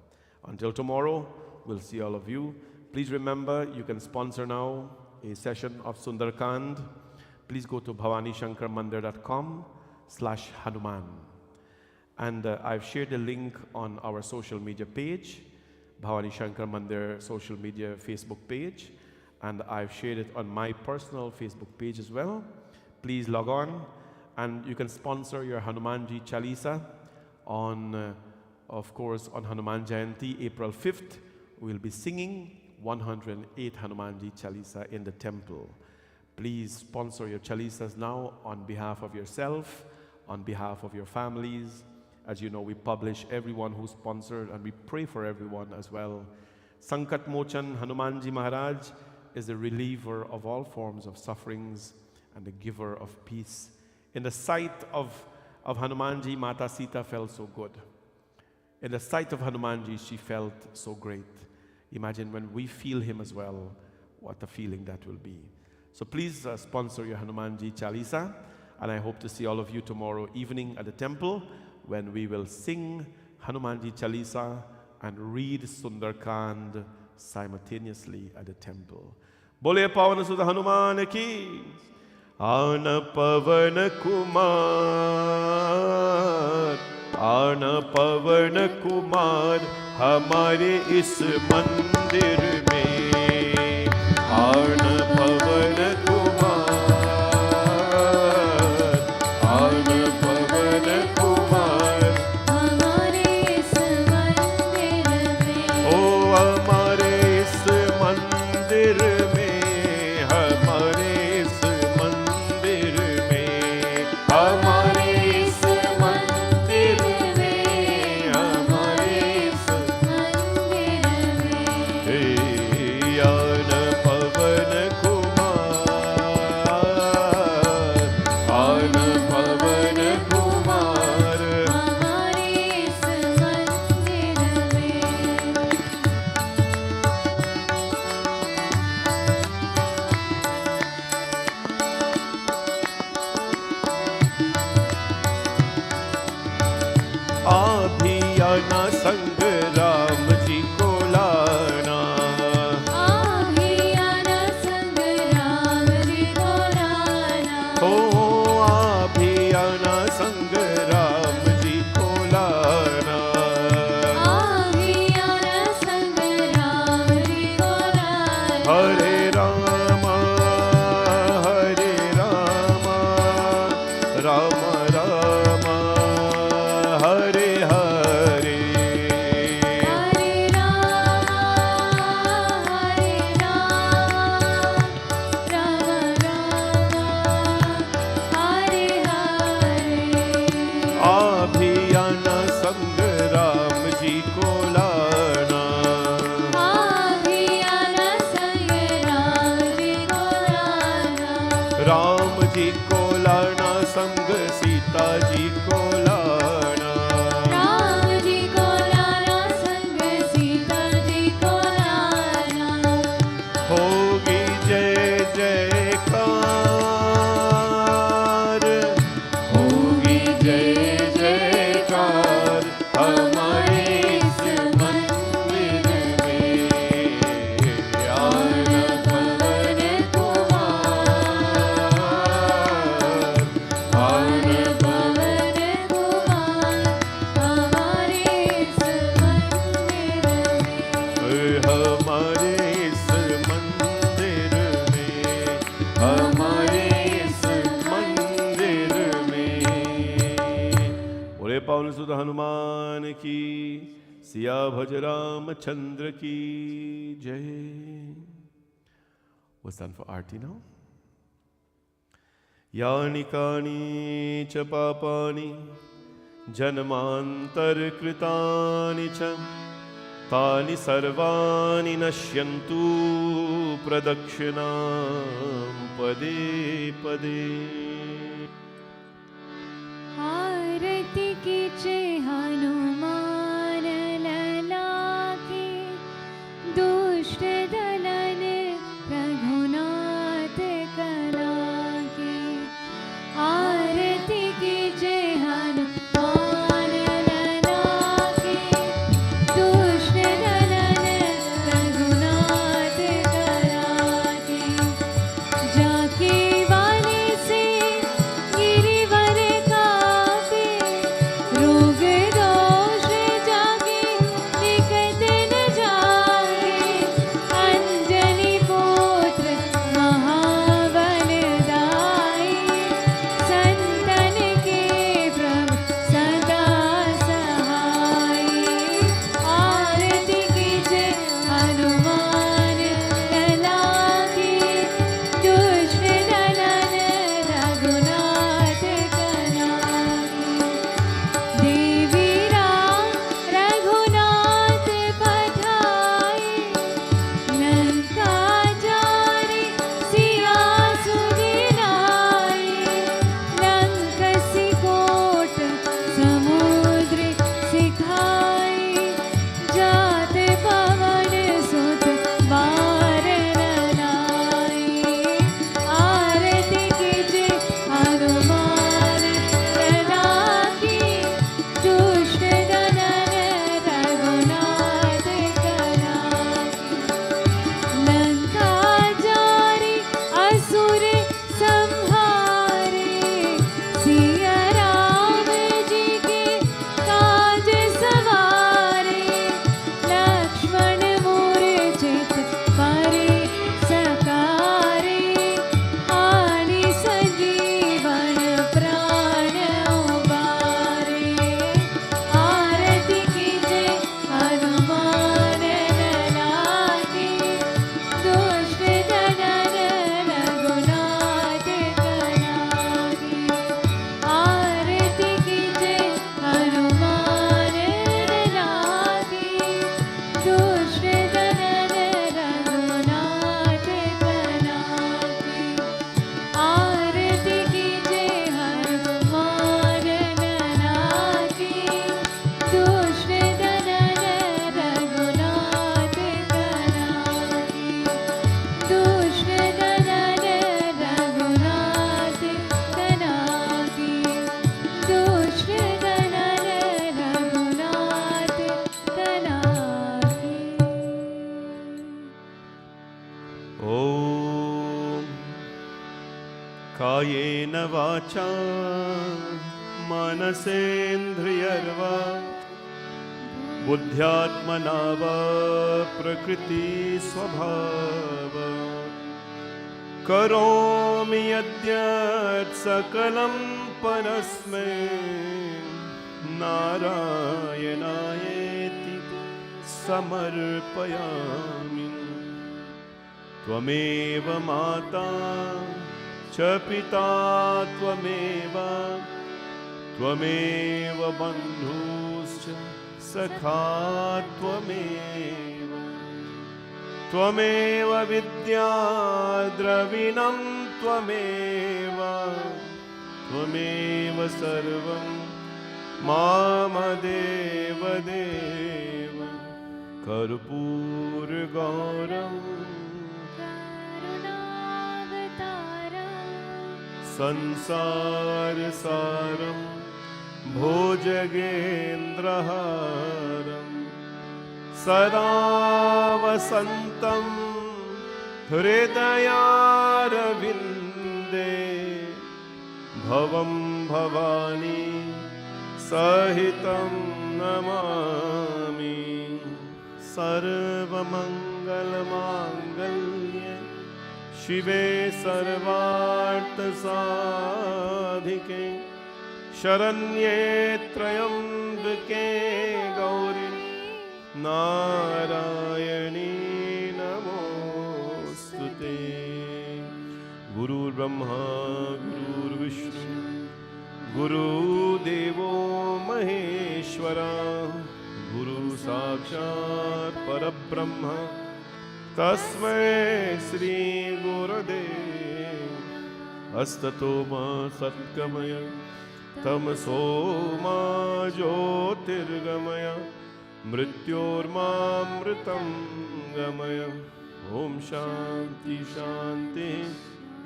Until tomorrow, we'll see all of you. Please remember, you can sponsor now a session of Sundar Kaand. Please go to bhavanishankarmandir.com/Hanuman. And I've shared a link on our social media page, Bhavani Shankar Mandir social media Facebook page, and I've shared it on my personal Facebook page as well. Please log on, and you can sponsor your Hanumanji Chalisa on, of course, on Hanuman Jayanti, April 5th. We'll be singing 108 Hanumanji Chalisa in the temple. Please sponsor your Chalisas now on behalf of yourself, on behalf of your families. As you know, we publish everyone who's sponsored, and we pray for everyone as well. Sankat Mochan Hanumanji Maharaj is the reliever of all forms of sufferings and the giver of peace. In the sight of Hanumanji, Mata Sita felt so good. In the sight of Hanumanji, she felt so great. Imagine when we feel him as well, what a feeling that will be. So please sponsor your Hanumanji Chalisa, and I hope to see all of you tomorrow evening at the temple, when we will sing Hanumanji Chalisa and read Sundar Kaand simultaneously at the temple. Bole Pavan Sudha Hanuman ki, Ana Pavan Kumar, Ana Pavan Kumar, Hamare is mandir mein, Ana Pavan Kumar, Ana Pavan Kumar, हमारे इस मंदिर में, O Hamare is mandir mein, Hamare is mandir mein, Hamare is mandir mein, Hamare is मंदिर में, Hey, Ana Pavan आभियाना संग राम जी को लाना। आभियाना संग राम जी को लाना। हो आभियाना संग राम जी को लाना। आभियाना संग राम जी को लाना। हरे राम राम राम हरे हरे। हरे राम राम राम हरे हरे। आभियाना संग राम जी को लाना। आभियाना संग राम जी को लाना। राम जी को लाना संग सीता जी को लाना। राम जी को लाना संग सीता जी को लाना। होगी जय जयकार। होगी जय जयकार हमारे इस मंदिर में। आन पवन कुमार। आन पवन कुमार हमारे इस मंदिर में। हमारे इस मंदिर में। हमारे इस मंदिर में। बोले पवन सुत हनुमान की। सिया भज रामचंद्र की जय। We'll stand for Aarti now. यानि कानि च पापानि जन्मान्तरकृतानि च तानि सर्वाणि नश्यन्तु प्रदक्षिणां पदे पदे। आरती कीजे हनुमान लला की। दुष्ट दलन रघुनाथ कला की। आरती कीजे हनुमान लला की। दुष्ट दलन रघुनाथ कला की। जाके वाणी से कायेन वाचा मनसेन्द्रियर्वा बुद्ध्यात्मना वा प्रकृतिस्वभावात् करोमि यद्यत् सकलं परस्मै नारायणायेति समर्पयामि। त्वमेव माता च पिता त्वमेव त्वमेव बन्धुश्च सखा त्वमेव त्वमेव विद्या द्रविणं त्वमेव त्वमेव सर्वं मामदेव देव कर्पूरगौरं संसारसारं भोजगेन्द्रहारं सदा वसन्तं हृदयारविन्दे भवं भवानी सहितं नमामि। सर्वमङ्गलमाङ्गल्ये शिवे सर्वार्थसाधिके शरण्ये त्र्यम्बके गौरी नारायणी नमोस्तुते। गुरुर्ब्रह्मा गुरुर्विष्णु गुरुदेवो महेश्वरा गुरु साक्षात् परब्रह्म तस्मै श्री गुरुदेव। अस्ततो मा सद्गमय तमसो मा ज्योतिर्गमय मृत्योर्मामृतं गमय। ओम शांति शांति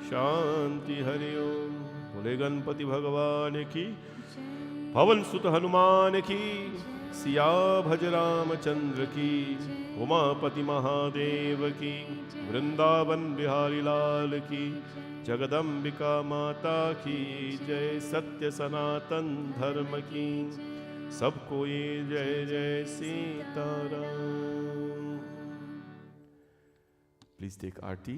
शांति हरि ओम। बोले गणपति भगवान की, पवन सुत हनुमान की, सिया भज रामचंद्र की, उमापति महादेव की, वृंदावन बिहारी लाल की, जगदम्बिका माता की जय। सत्य सनातन धर्म की सबको ये जय जय Sitaram. Please take arti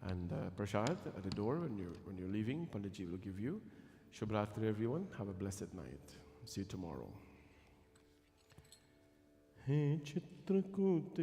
and prasad at the door when you're leaving. Panditji will give you. Shubhratri everyone. Have a blessed night. See you tomorrow. Hey Chitrakoot